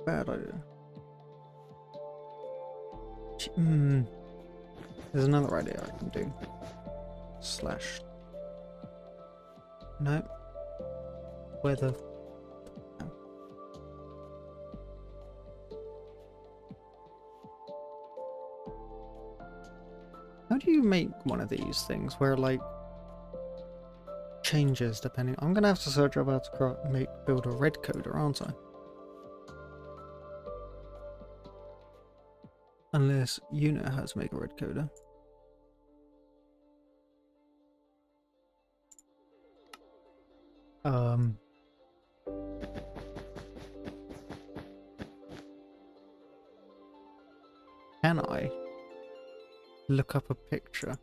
bad idea. There's another idea I can do. Slash. No. Where the... No. How do you make one of these things where like changes depending? I'm gonna have to search up how to build a red coder, aren't I? Unless you know how to make a red coder. Can I look up a picture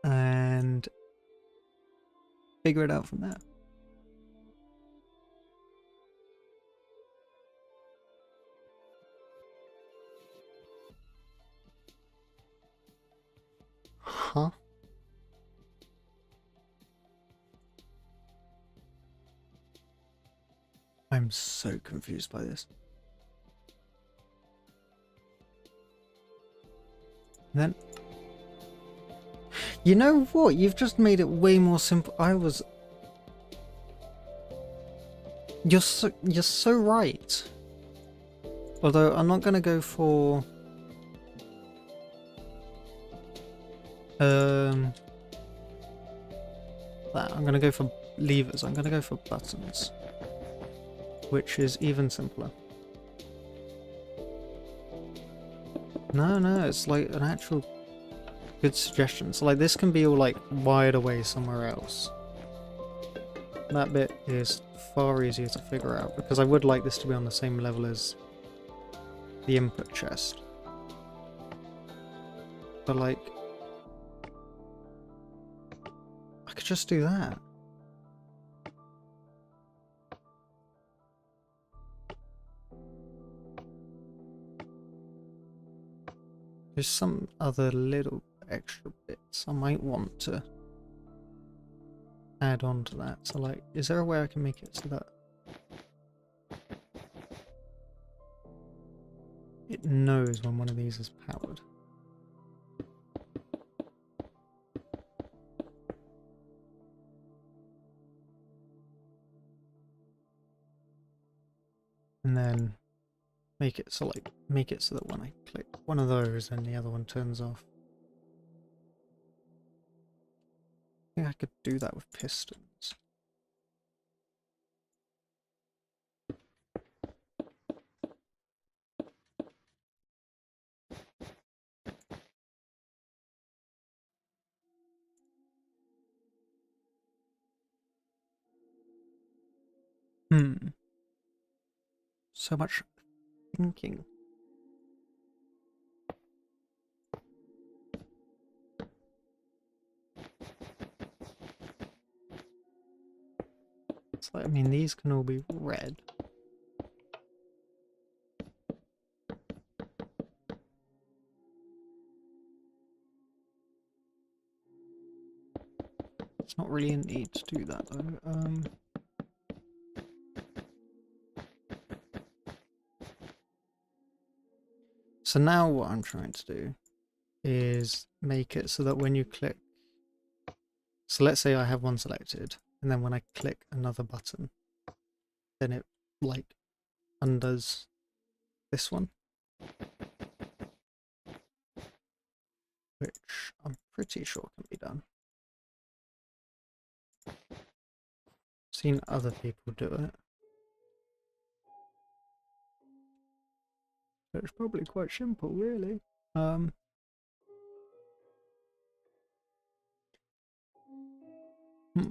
and figure it out from there? Huh? I'm so confused by this. And then You know what? You've just made it way more simple. You're so right. Although I'm not gonna go for that. I'm gonna go for levers. I'm gonna go for buttons, which is even simpler. No, it's like an actual good suggestion. So like this can be all like wired away somewhere else. That bit is far easier to figure out because I would like this to be on the same level as the input chest. But like, I could just do that. There's some other little extra bits I might want to add on to that. So like, is there a way I can make it so that it knows when one of these is powered? And then make it so that when I click one of those, then the other one turns off. I think I could do that with pistons. So much thinking. It's like, I mean, these can all be red. It's not really a need to do that though. So now what I'm trying to do is make it so that when you click, so let's say I have one selected, and then when I click another button, then it like undoes this one, which I'm pretty sure can be done. Seen other people do it. So it's probably quite simple, really. Hmm. I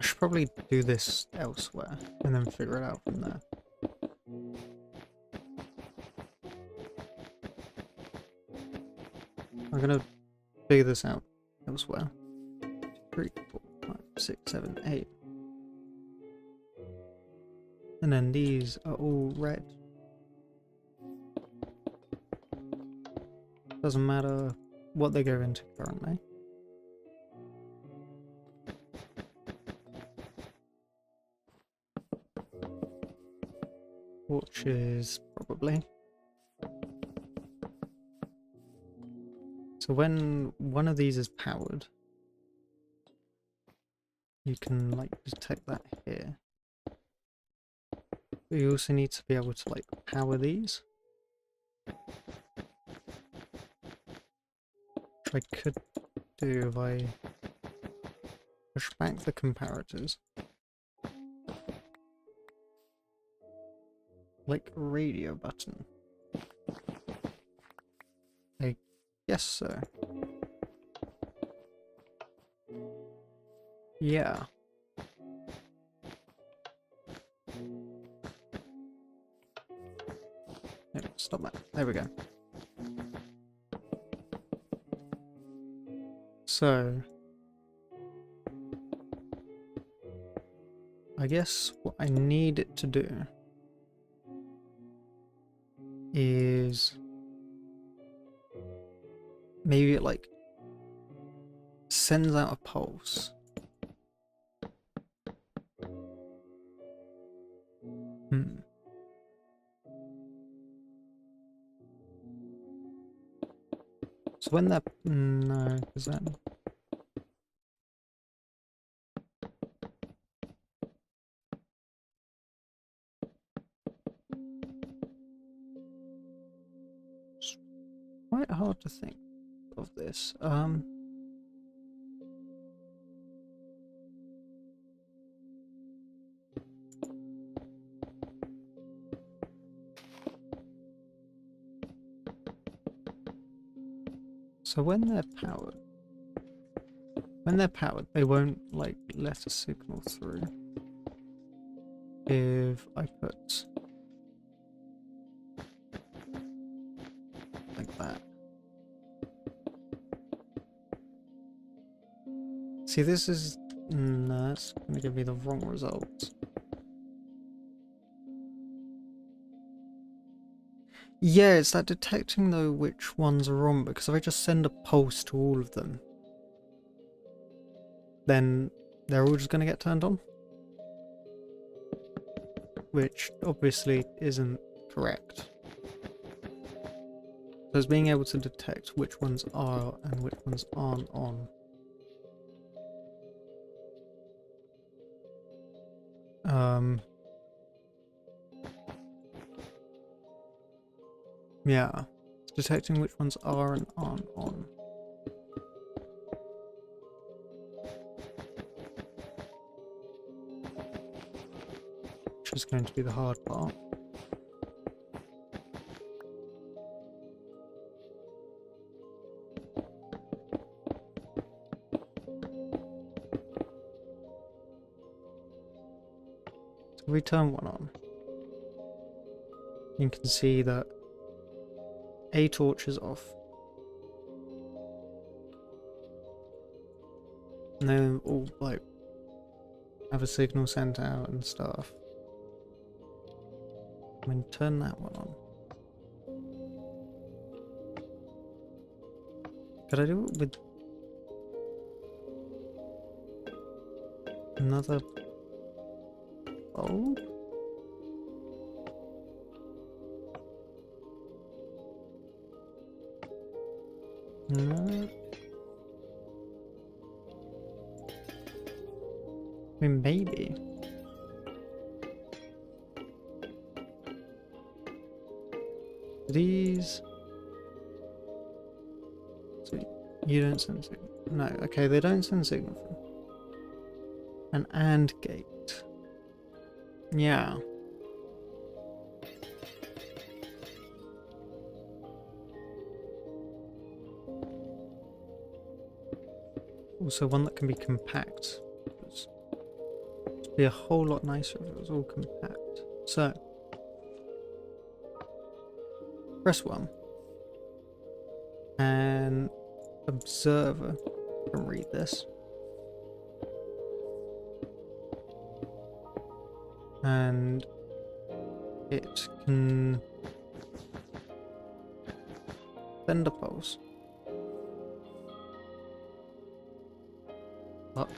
should probably do this elsewhere and then figure it out from there. I'm gonna figure this out elsewhere. 3, 4, 5, 6, 7, 8. And then these are all red. Doesn't matter what they go into currently. Torches, probably. So when one of these is powered, you can like detect that here. But you also need to be able to like power these. Which I could do if I push back the comparators. Like a radio button. I guess so. Yeah. No, stop that. There we go. So I guess what I need it to do is maybe it like sends out a pulse Hmm. So when that... No, because then... It's quite hard to think of this. So when they're powered, they won't like let a signal through. If I put like that. See, this is... No, that's going to give me the wrong result. Yeah, it's that detecting though which ones are on, because if I just send a pulse to all of them, then they're all just going to get turned on. Which obviously isn't correct. So it's being able to detect which ones are and which ones aren't on. Yeah, it's detecting which ones are and aren't on. Which is going to be the hard part. So we turn one on. You can see that a torch is off. And they all like have a signal sent out and stuff. I mean, turn that one on. Could I do it with another bulb? No. I mean, maybe. These... So you don't send signal. No, okay, they don't send signal from an AND gate. Yeah. Also one that can be compact. It'd be a whole lot nicer if it was all compact. So press 1 and observer can read this. And it can send a pulse. But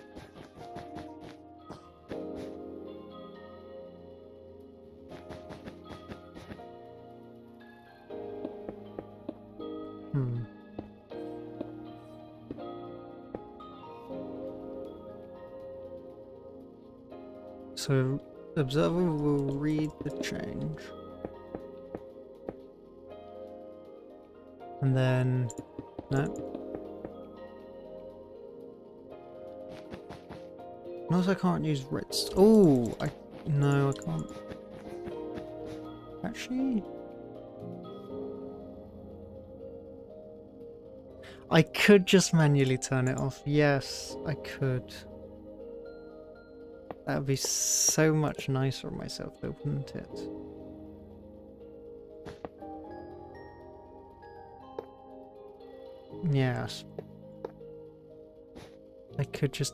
so observer will read the change. And then no. Notice I can't use Ritz. Oh, no, I can't. Actually, I could just manually turn it off. Yes, I could. That would be so much nicer on myself, though, wouldn't it? Yes. I could just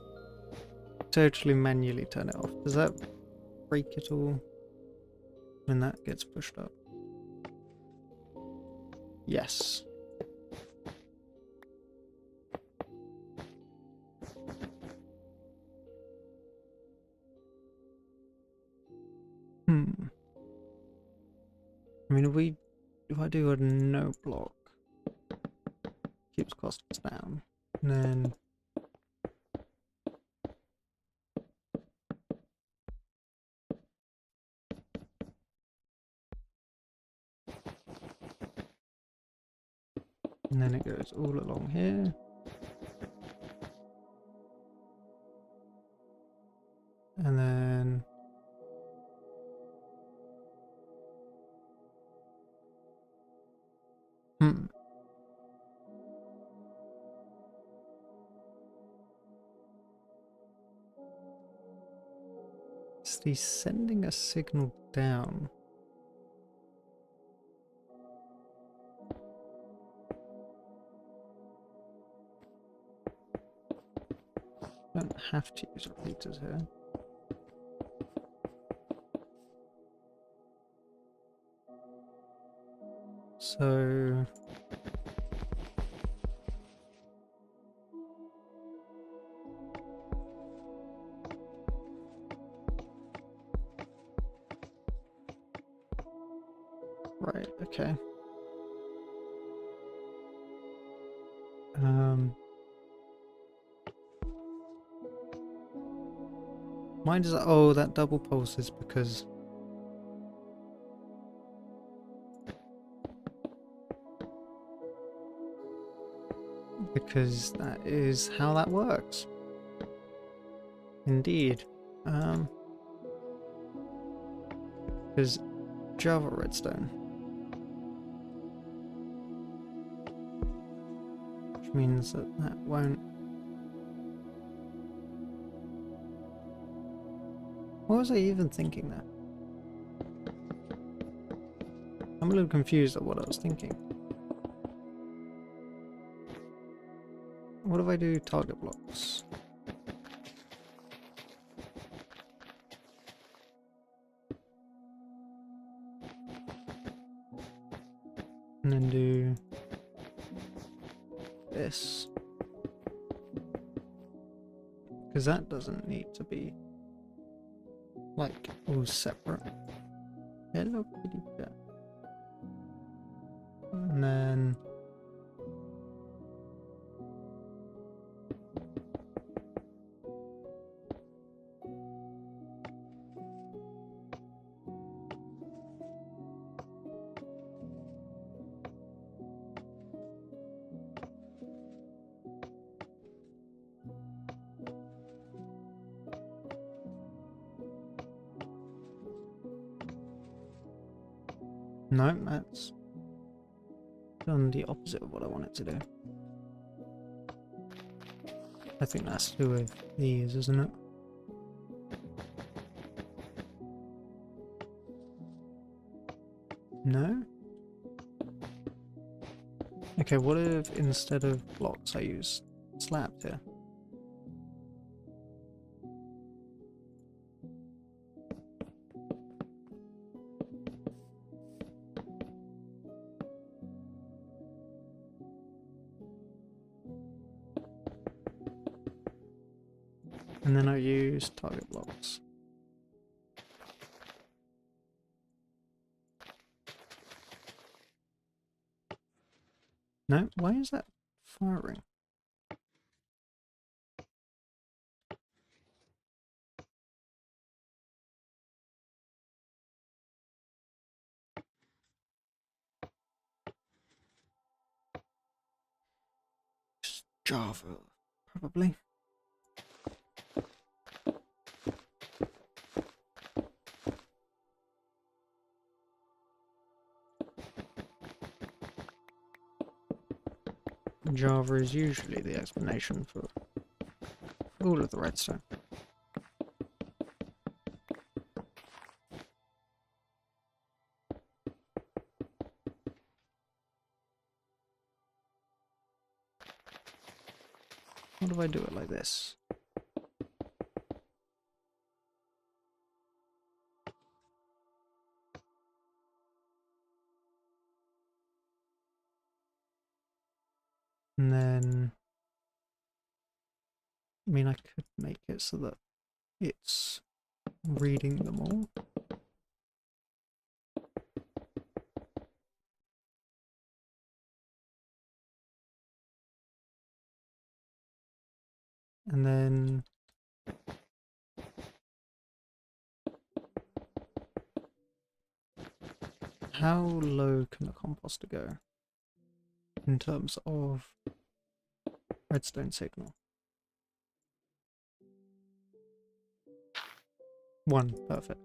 totally manually turn it off. Does that break it all when that gets pushed up? Yes. I mean, if I do a no block, keeps costs down, and then it goes all along here. And then is he sending a signal down? Don't have to use repeaters here. So right, okay. Mine does. Oh, that double pulse is because that is how that works. Indeed. Because Java Redstone, which means that won't. What was I even thinking there? I'm a little confused at what I was thinking. What if I do target blocks? And then do this. Because that doesn't need to be like all separate. Hello, kitty cat. And then no, that's done the opposite of what I want it to do. I think that's to do with these, isn't it? No? Okay, what if instead of blocks I use slabs here? And then I use target blocks. No, why is that firing? Just Java, probably. Java is usually the explanation for all of the redstone. What if I do it like this? And then, I mean, I could make it so that it's reading them all. And then how low can the composter go in terms of redstone signal? 1, perfect.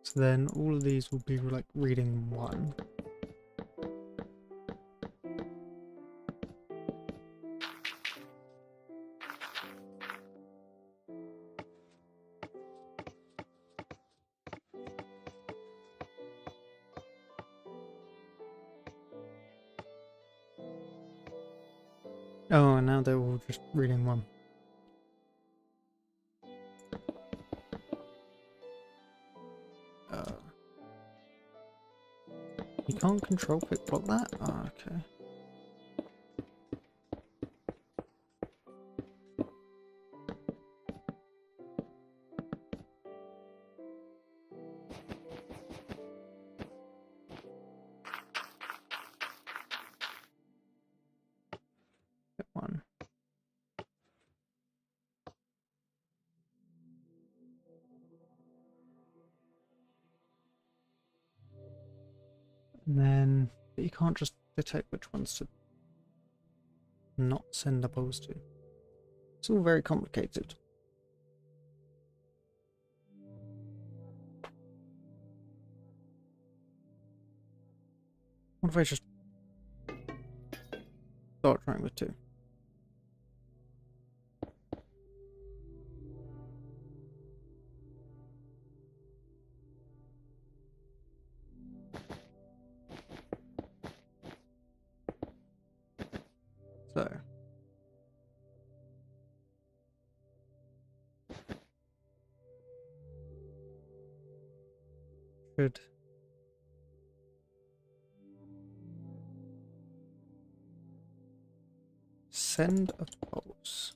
So then all of these will be like reading 1. Oh, and now they're all just reading 1. You can't control pick block that? Oh, okay. Get 1. And then but you can't just detect which ones to not send the pulse to. It's all very complicated. What if I just start trying with 2? So should send a pulse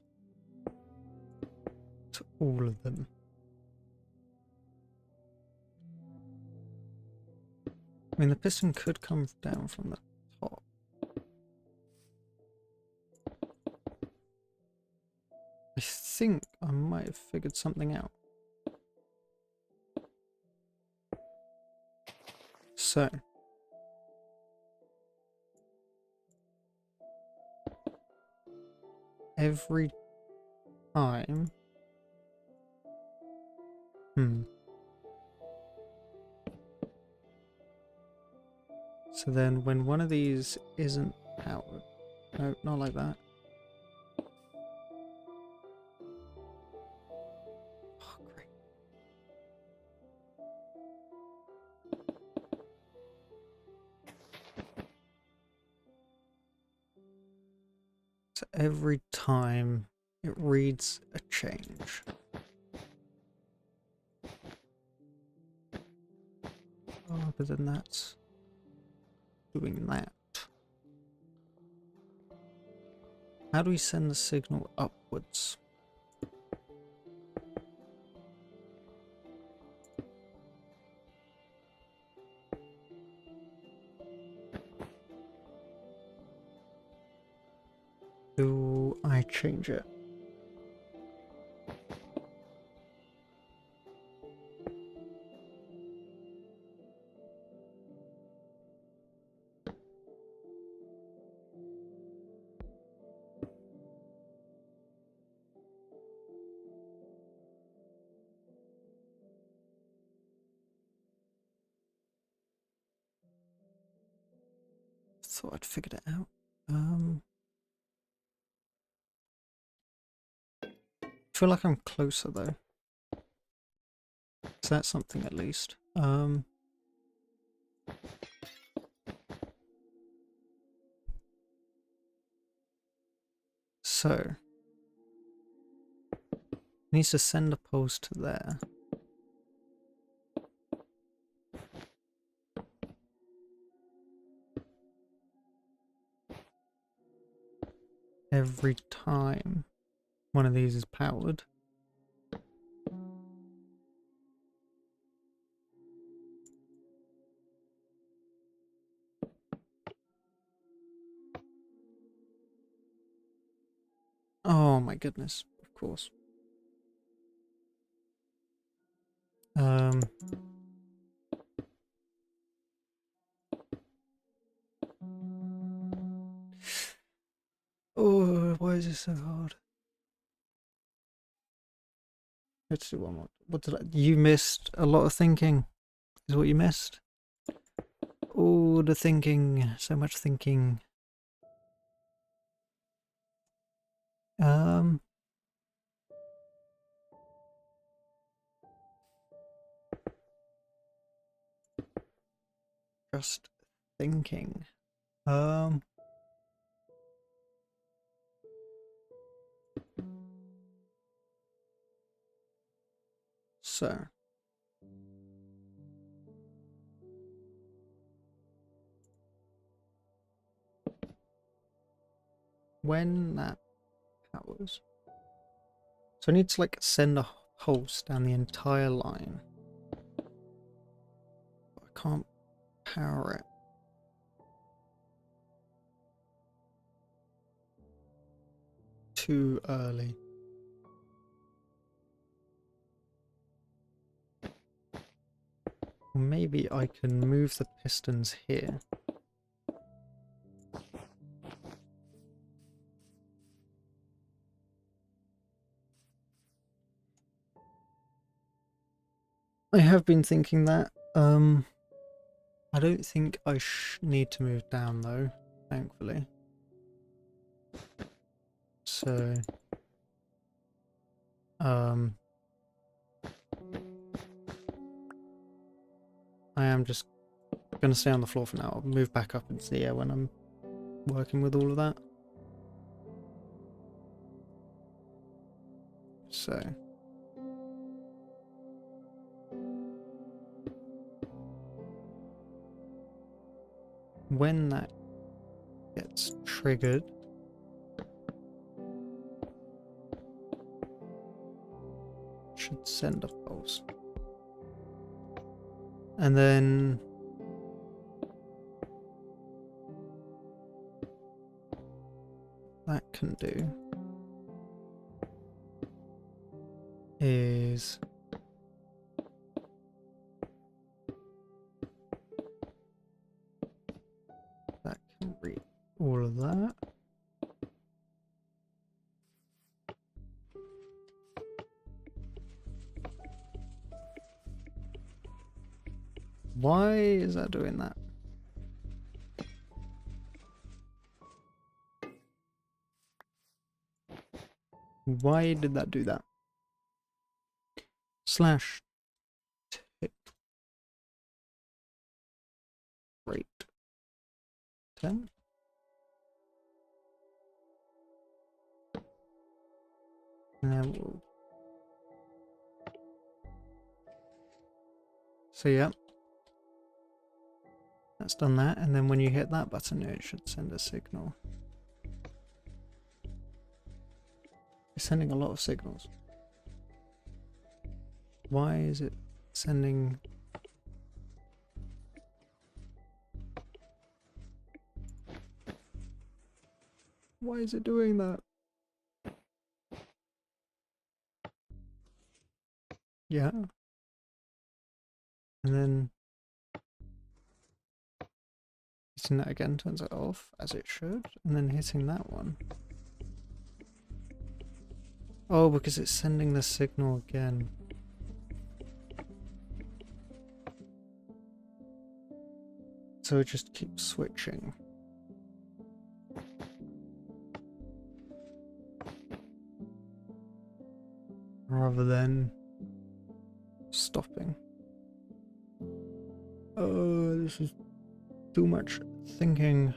to all of them. I mean, the piston could come down from the top. I think I might have figured something out. So every time, so then when one of these isn't powered, no, not like that. Oh, great. So every time it reads a change. Oh, but then that's doing that. How do we send the signal upwards? Do I change it? Thought I'd figured it out. I feel like I'm closer though. So that's something at least. So needs to send a pulse to there. Every time one of these is powered. Oh my goodness, of course. Um, oh, why is this so hard? Let's do one more. What did you missed a lot of thinking, is what you missed. Oh, the thinking, so much thinking. Um, just thinking. Um, so when that powers, so I need to like send a pulse down the entire line. But I can't power it. Too early. Maybe I can move the pistons here. I have been thinking that. I don't think I need to move down though, thankfully. So, I am just going to stay on the floor for now. I'll move back up into the air when I'm working with all of that. So, when that gets triggered, should send a pulse. And then that can do is that can read all of that. Why is that doing that? Why did that do that? Slash tip rate 10. And then we'll... So yeah, that's done that, and then when you hit that button it should send a signal. It's sending a lot of signals. Why is it sending... Why is it doing that? Yeah. And then hitting that again turns it off, as it should. And then hitting that one. Oh, because it's sending the signal again. So it just keeps switching. Rather than stopping. Oh, this is too much thinking.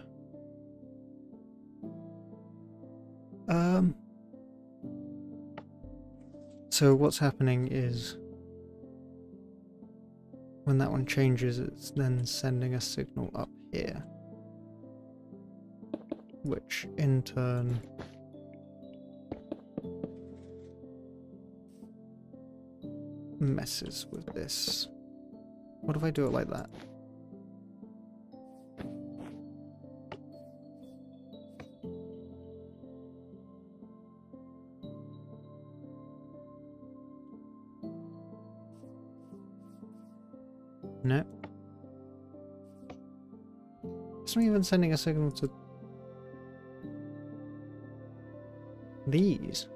So what's happening is when that one changes, it's then sending a signal up here, which in turn messes with this. What if I do it like that? No. It's not even sending a signal to these.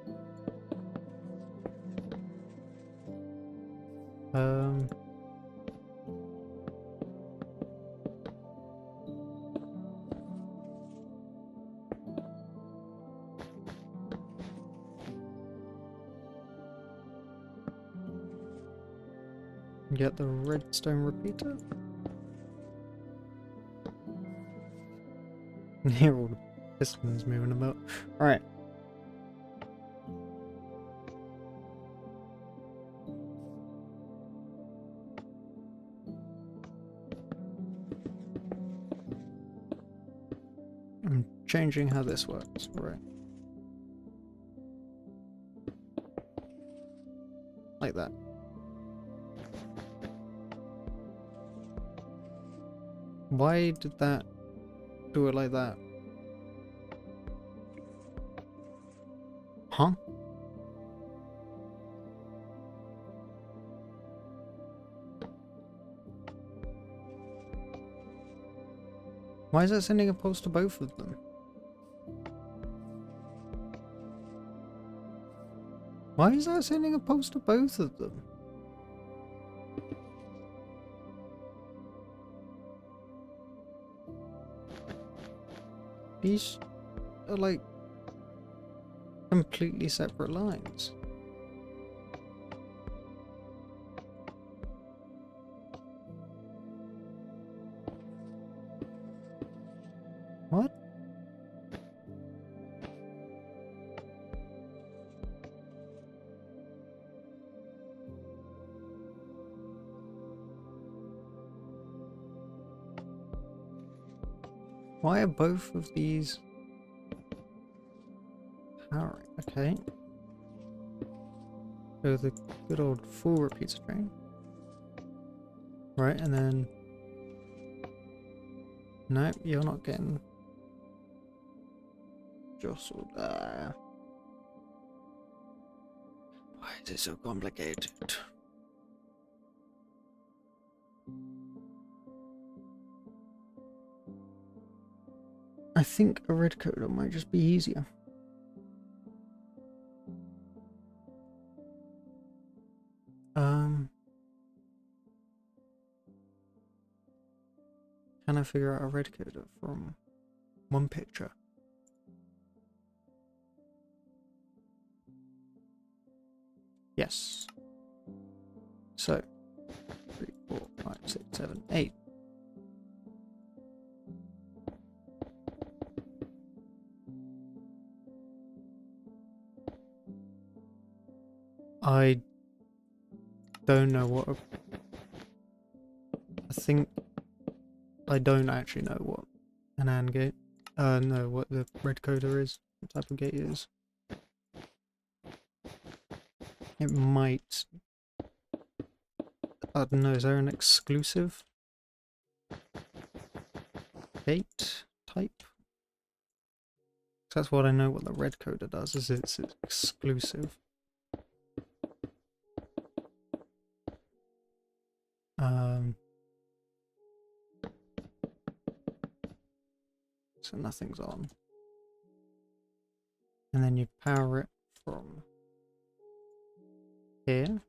Get the redstone repeater. Hear all the pistons moving about. Alright. I'm changing how this works. Right. Like that. Why did that do it like that? Huh? Why is that sending a pulse to both of them? Why is that sending a pulse to both of them? These are like completely separate lines. What? Why are both of these powering? Okay. So the good old full repeater train. Right, and then... Nope, you're not getting jostled. Why is it so complicated? I think a red coder might just be easier. Can I figure out a red coder from one picture? Yes. So 3, 4, 5, 6, 7, 8. I don't know what I think I don't actually know what an AND gate no, what the red coder is, what type of gate it is. It might, I don't know, is there an exclusive gate type? That's what I know what the red coder does, is it's exclusive. So nothing's on. And then you power it from here.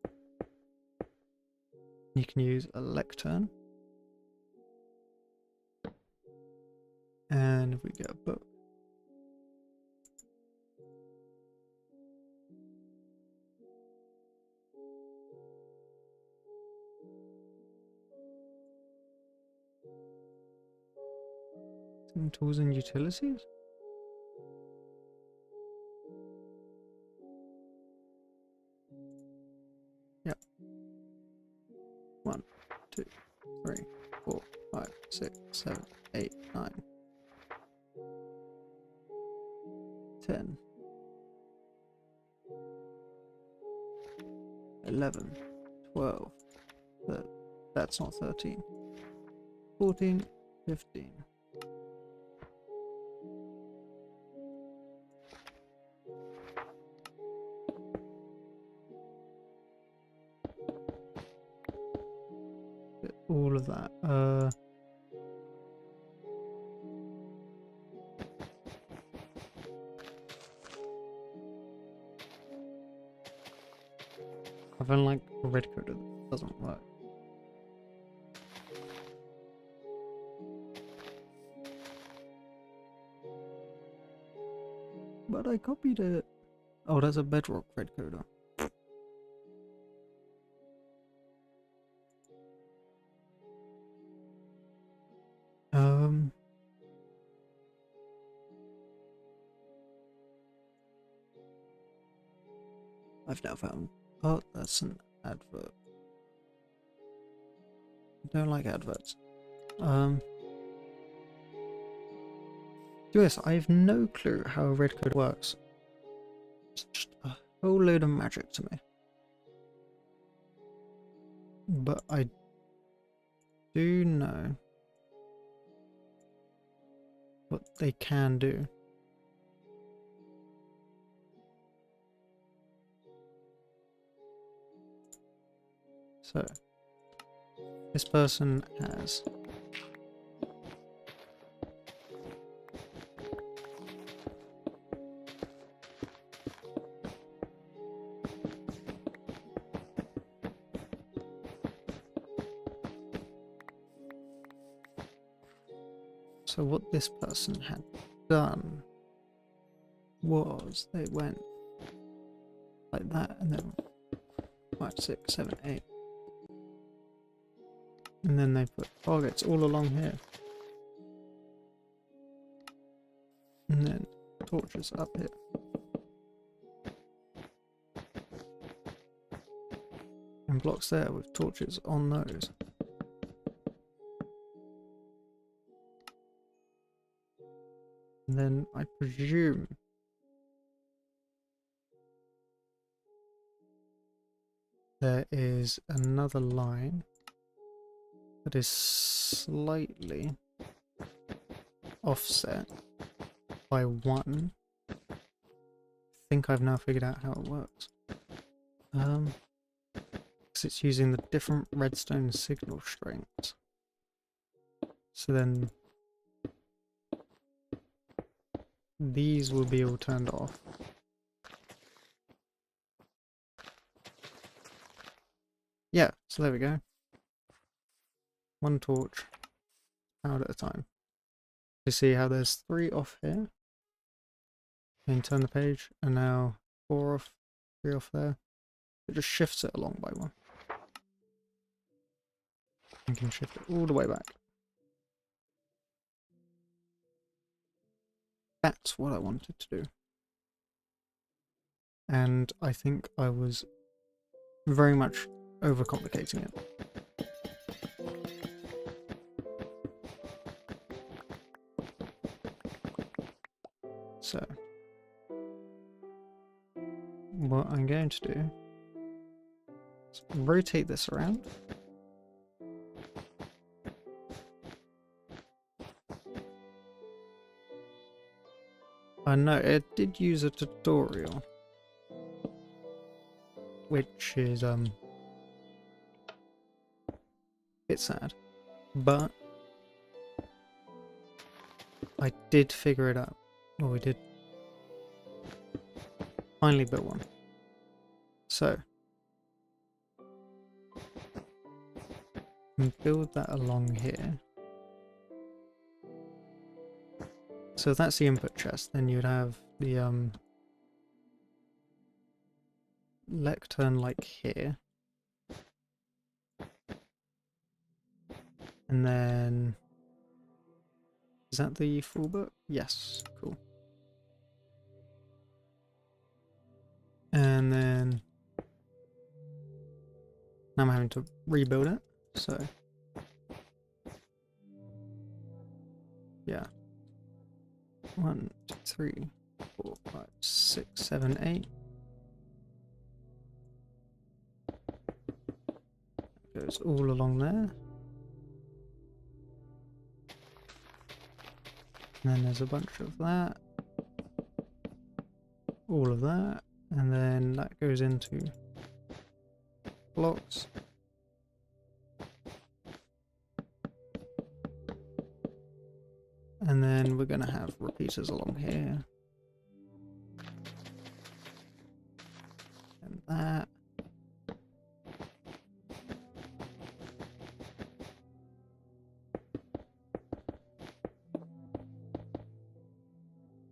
You can use a lectern. And if we get a book. Some tools and utilities? Yep. 1, 2, 3, 4, 5, 6, 7, 8, 9, 10, 11, 12, that's not 13, 14, 15. all of that. I feel like a red coder doesn't work. But I copied it. Oh, that's a bedrock red coder. I've now found. Oh, that's an advert. I don't like adverts. Yes, I have no clue how a red code works. It's just a whole load of magic to me. But I do know what they can do. So, this person has so what this person had done was they went like that and then 5, 6, 7, 8. And then they put targets all along here. And then torches up here. And blocks there with torches on those. And then I presume there is another line that is slightly offset by 1. I think I've now figured out how it works. Because it's using the different redstone signal strengths. So then these will be all turned off. Yeah, so there we go. 1 torch out at a time. You see how there's 3 off here? And turn the page, and now 4 off, 3 off there. It just shifts it along by 1. You can shift it all the way back. That's what I wanted to do. And I think I was very much overcomplicating it. So, what I'm going to do is rotate this around. I know it did use a tutorial, which is a bit sad, but I did figure it out. Well, we did finally build one. So, build that along here. So that's the input chest. Then you'd have the lectern like here. And then is that the full book? Yes, cool. And then now I'm having to rebuild it, so yeah. 1, 2, 3, 4, 5, 6, 7, 8. Goes all along there. And then there's a bunch of that. All of that. And then that goes into blocks. And then we're going to have repeaters along here. And that.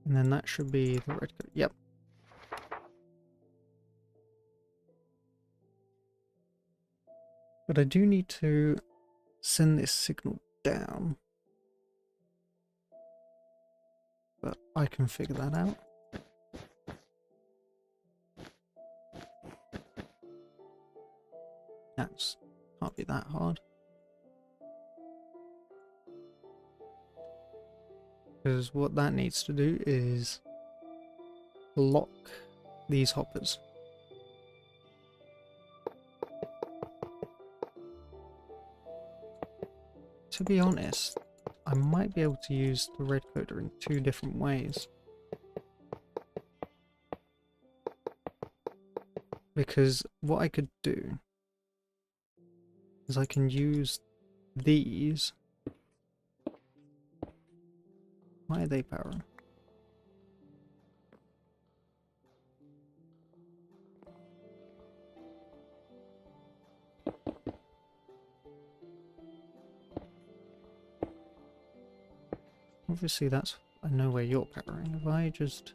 And then that should be the red code. Yep. But I do need to send this signal down. But I can figure that out. That's can't be that hard. Because what that needs to do is lock these hoppers. To be honest, I might be able to use the red coder in 2 different ways. Because what I could do is I can use these. Why are they powering? Obviously that's, I know where you're powering. If I just...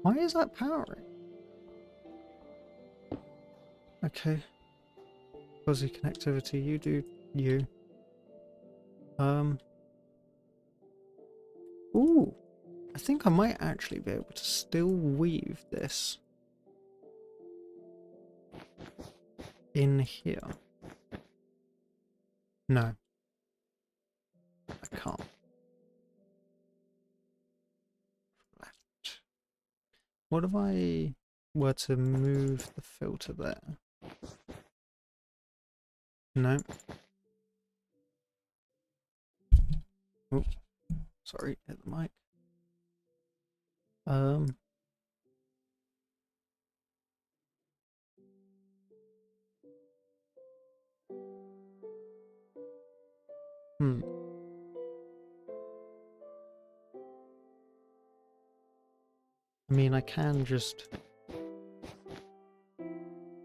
Why is that powering? Okay. Fuzzy connectivity, you do you. Ooh, I think I might actually be able to still weave this in here. No, I can't. Left. What if I were to move the filter there? No. Oh, sorry, hit the mic. I mean, I can just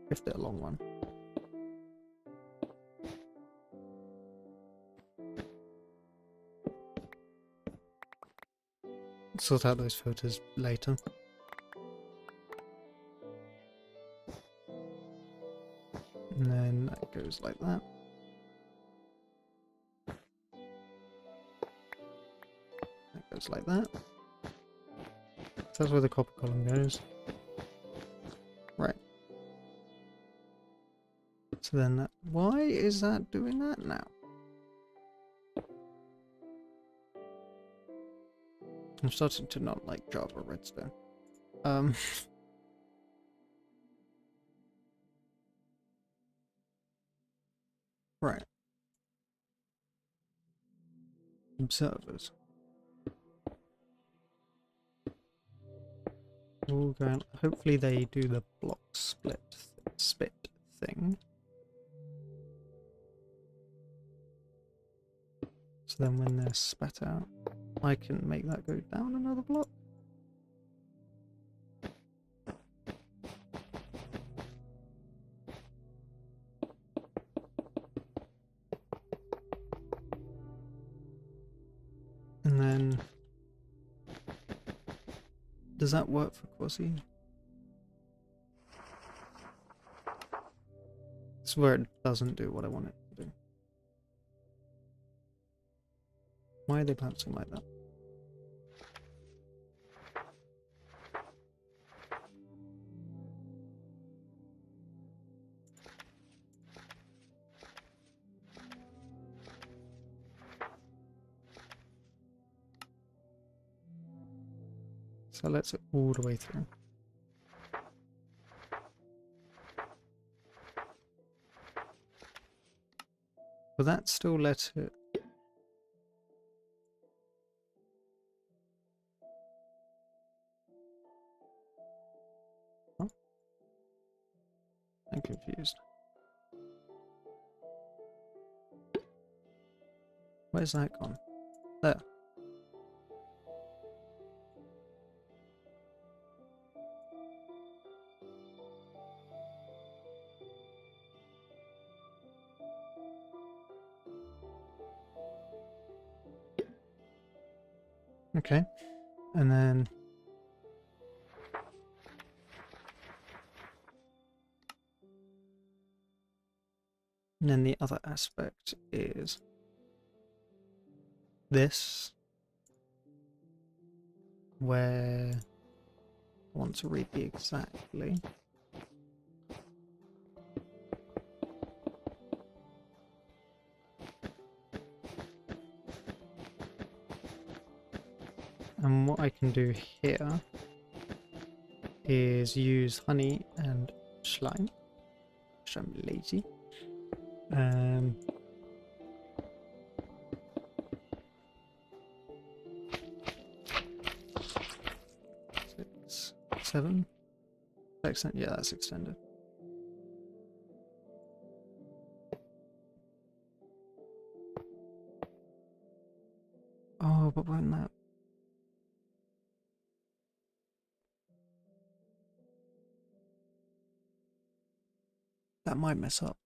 shift it along one. Sort out those filters later. And then that goes like that. That goes like that. So that's where the copper column goes. Right. So then that, why is that doing that now? I'm starting to not like Java Redstone. Right. Observers. All going. Hopefully they do the block spit thing. So then when they're spat out, I can make that go down another block. And then, does that work for Quasi? It's where it doesn't do what I want it to do. Why are they bouncing like that? So let's it all the way through. But that still let it. Huh? I'm confused. Where's that gone? There. Okay, and then the other aspect is this, where I want to read the exactly. And what I can do here is use honey and slime, which I'm lazy. 6, 7. Excellent. Yeah, that's extended. Oh, but won't that? That might mess up.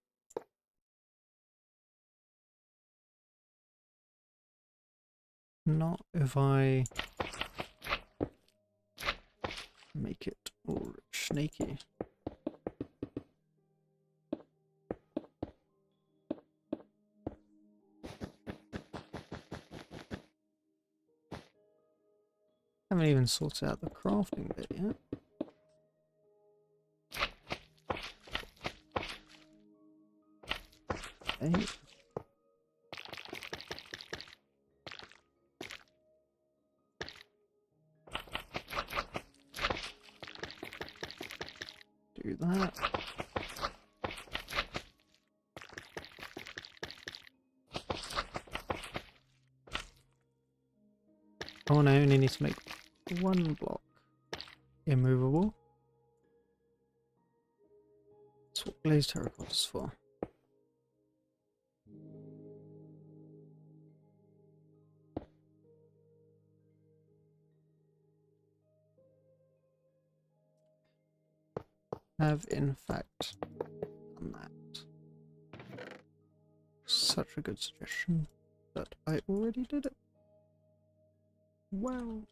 Not if I make it all snaky. Haven't even sorted out the crafting bit yet. Okay. Do that. Oh, and I only need to make one block immovable. That's what glazed terracotta is for. Have in fact done that. Such a good suggestion that I already did it. Well,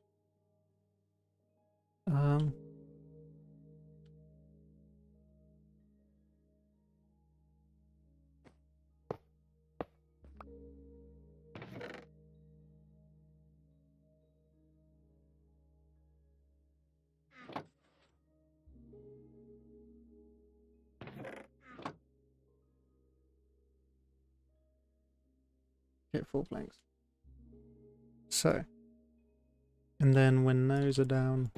get 4 planks. So, and then when those are down,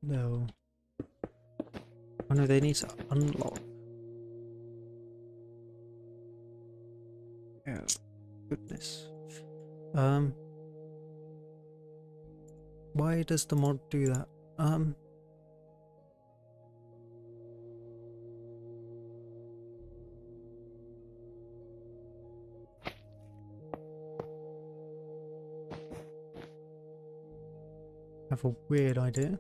they'll... Oh no, they need to unlock. Oh, goodness. Why does the mod do that? I have a weird idea.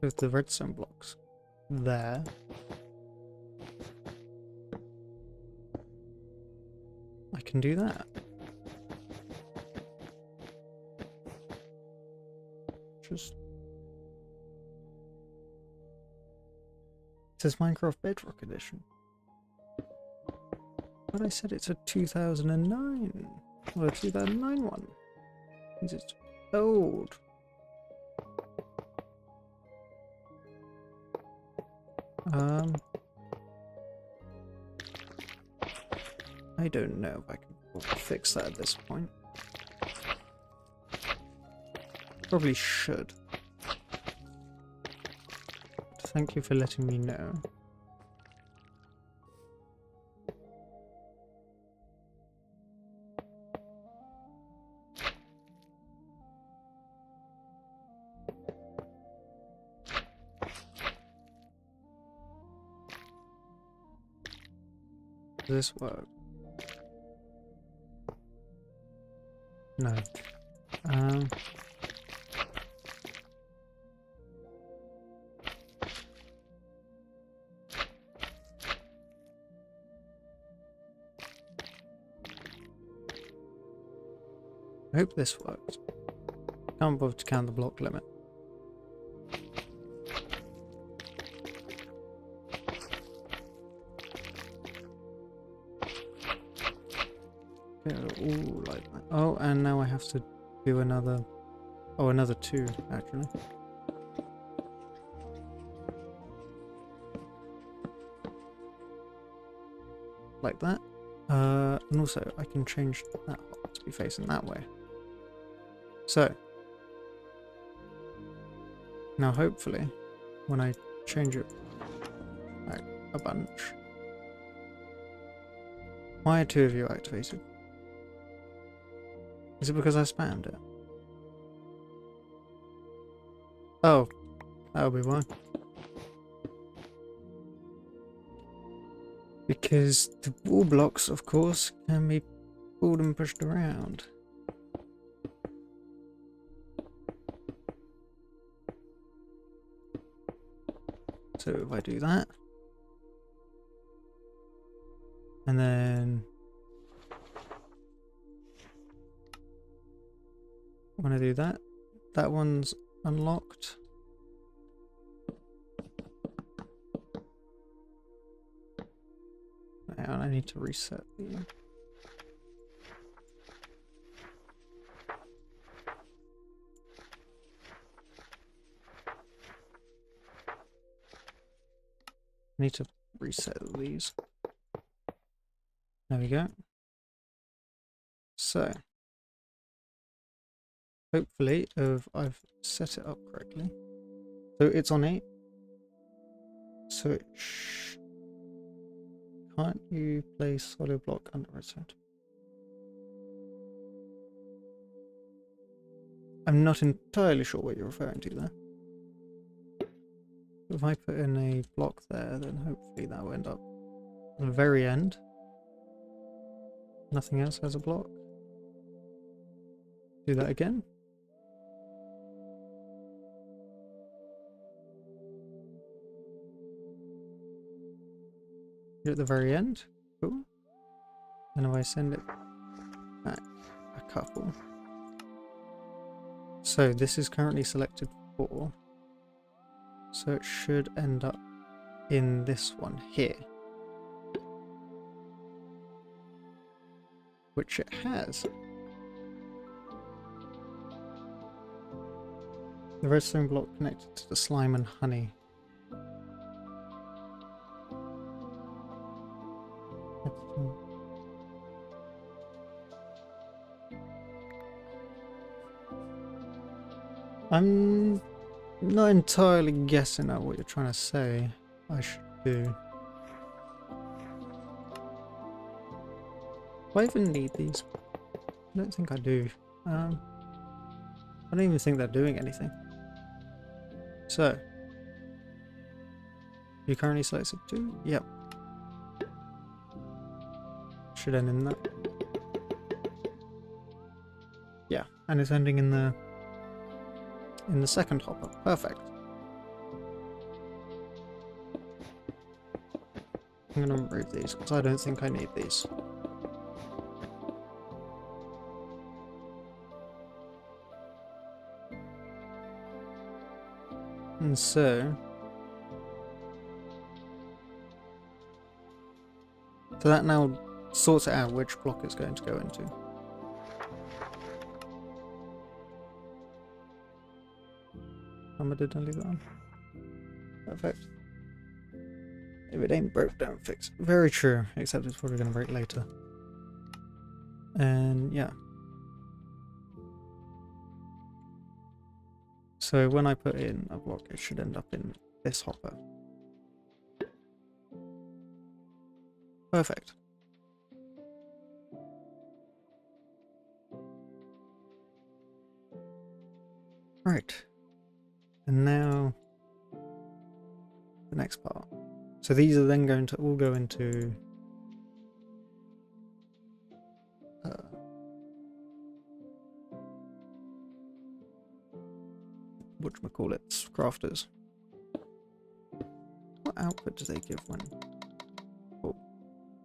With the redstone blocks there. I can do that. Just... It says Minecraft Bedrock Edition. But I said it's a 2009. Well, a 2009 one. Means it's old. I don't know if I can fix that at this point. Probably should. Thank you for letting me know. Does this work? No. I hope this works. Can't bother to count the block limit. Ooh, like that. Oh, and now I have to do another. Oh, another 2 actually. Like that. And also I can change that hop to be facing that way. So now hopefully when I change it like a bunch. Why are 2 of you activated? Is it because I spammed it? Oh, that'll be why. Because the wall blocks, of course, can be pulled and pushed around. So if I do that, and then when I do that, that one's unlocked. And I need to reset the... I need to reset these. There we go. So, hopefully, I've set it up correctly. So it's on 8. So it can't you place solid block under reset? I'm not entirely sure what you're referring to there. If I put in a block there, then hopefully that will end up at the very end. Nothing else has a block. Do that again. You're at the very end. Cool. And if I send it back a couple. So this is currently selected 4. So it should end up in this one here. Which it has. The redstone block connected to the slime and honey. I'm not entirely guessing at what you're trying to say I should do. Do I even need these? I don't think I do. I don't even think they're doing anything. So, you currently selected 2? Yep. Should end in that. Yeah, and it's ending in the second hopper. Perfect. I'm going to remove these because I don't think I need these. And so that now sorts it out which block it's going to go into. Did I leave that on? Perfect. If it ain't broke, don't fix it. Very true, except it's probably going to break later. And yeah. So when I put in a block, it should end up in this hopper. Perfect. Right. And now the next part. So these are then going to all go into whatchamacallits, crafters. What output do they give when... Oh,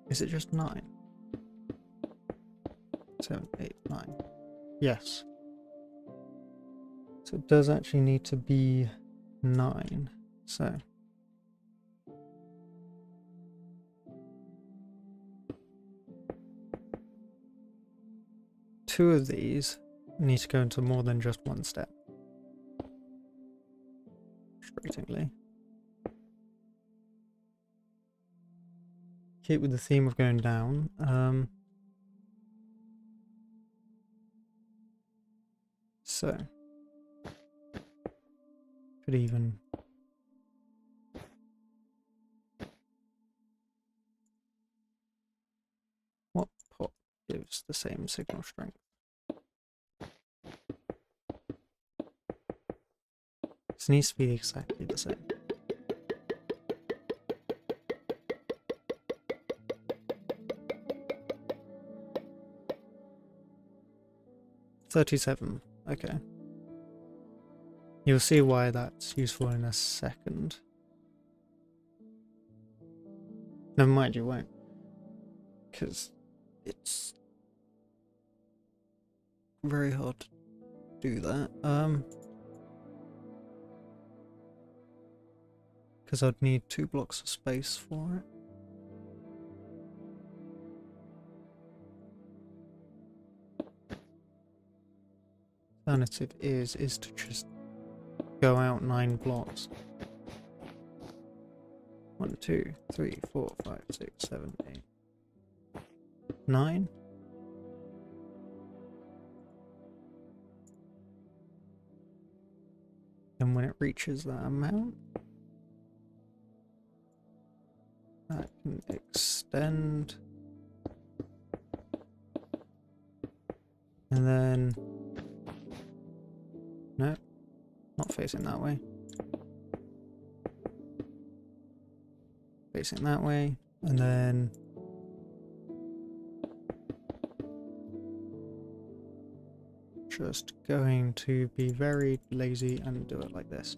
is it just 9? 7, 8, 9. Yes. So it does actually need to be 9. So... two of these need to go into more than just one step. Frustratingly. Keep with the theme of going down. So could even what pot gives the same signal strength? This needs to be exactly the same. $37. Okay. You'll see why that's useful in a second. Never mind, you won't. Because it's very hard to do that. Because I'd need 2 blocks of space for it. Alternative is to just go out 9 blocks. 1, 2, 3, 4, 5, 6, 7, 8, 9. And when it reaches that amount, that can extend. And then, no, not facing that way. Facing that way, and then just going to be very lazy and do it like this.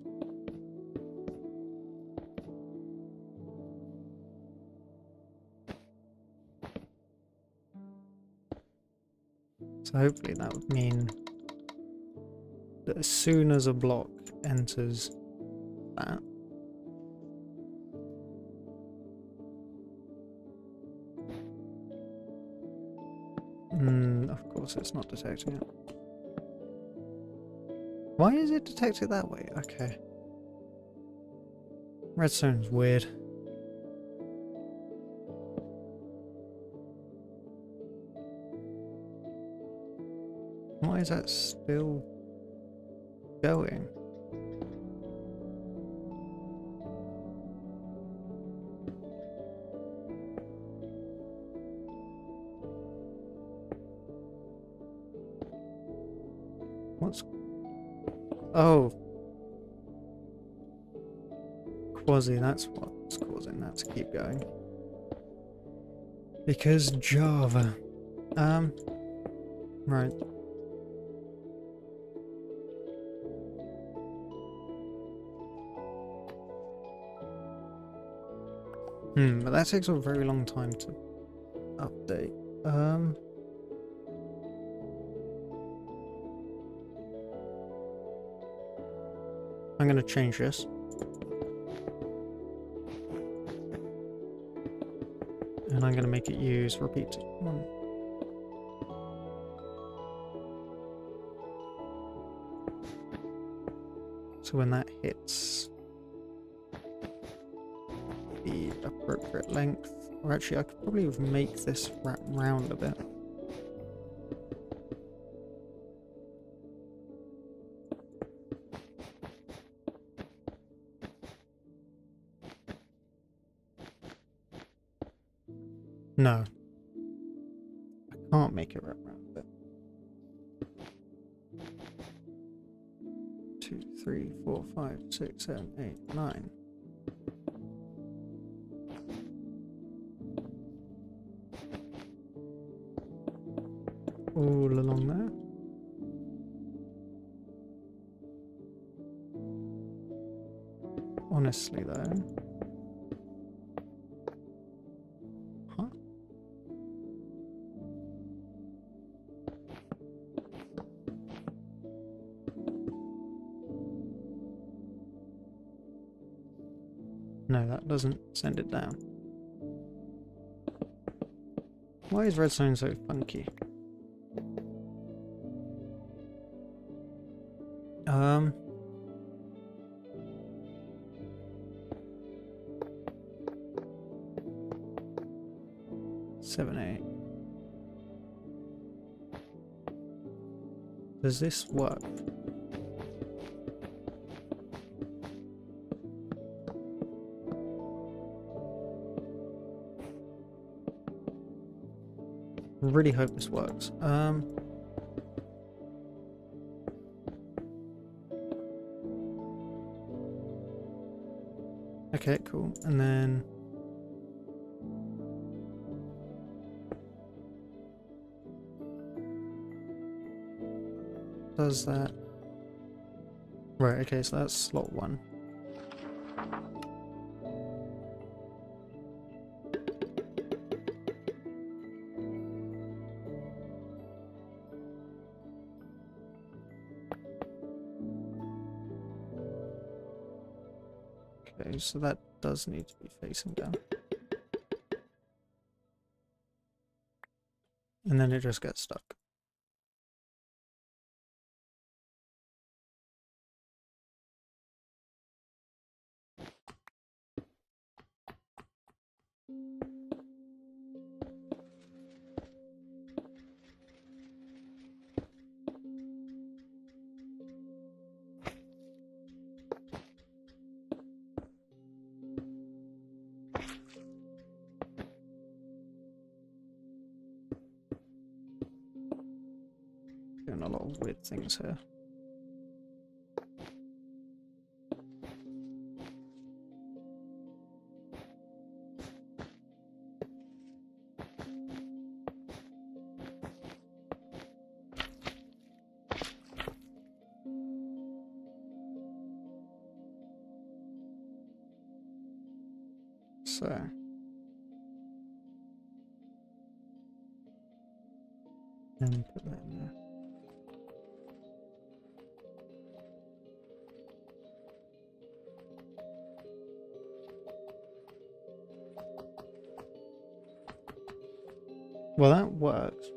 So hopefully that would mean that as soon as a block enters that, of course it's not detecting it. Why is it detected that way? Okay. Redstone's weird. Why is that still going? What's... Oh. Quasi, that's what's causing that to keep going. Because Java. Right. But that takes a very long time to update. I'm gonna change this. And I'm gonna make it use repeat one. So when that hits the appropriate length, or actually I could probably make this wrap round a bit. No. I can't make it wrap round a bit. 2, 3, 4, 5, 6, 7, 8, 9. All along there. honestly though. Huh? No, that doesn't send it down. Why is redstone so funky? 7, 8. Does this work? I really hope this works. Okay, cool. And then does that? Right, okay, so that's slot 1. Okay, so that does need to be facing down. And then it just gets stuck. Doing a lot of weird things here. So and put that in there. Well, that works.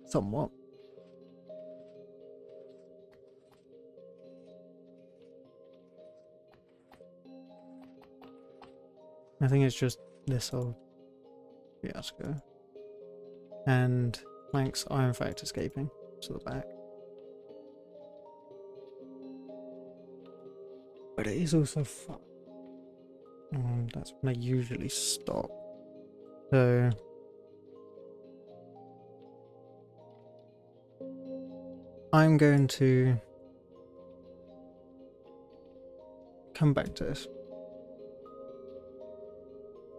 Somewhat. I think it's just this old fiasco. And planks are in fact escaping to the back. But it is also fun. That's when I usually stop. So I'm going to come back to this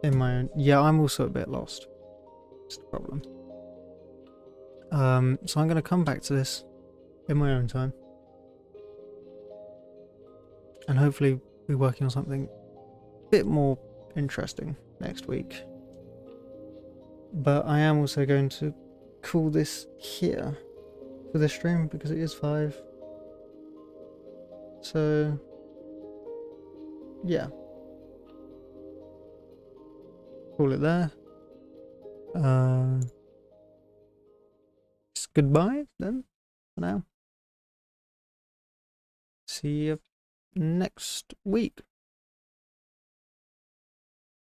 in my own. Yeah, I'm also a bit lost. It's the problem. So I'm going to come back to this in my own time, and hopefully be working on something a bit more interesting next week. But I am also going to call this here for this stream because it is 5. So yeah, call it there. It's goodbye then for now. See you next week.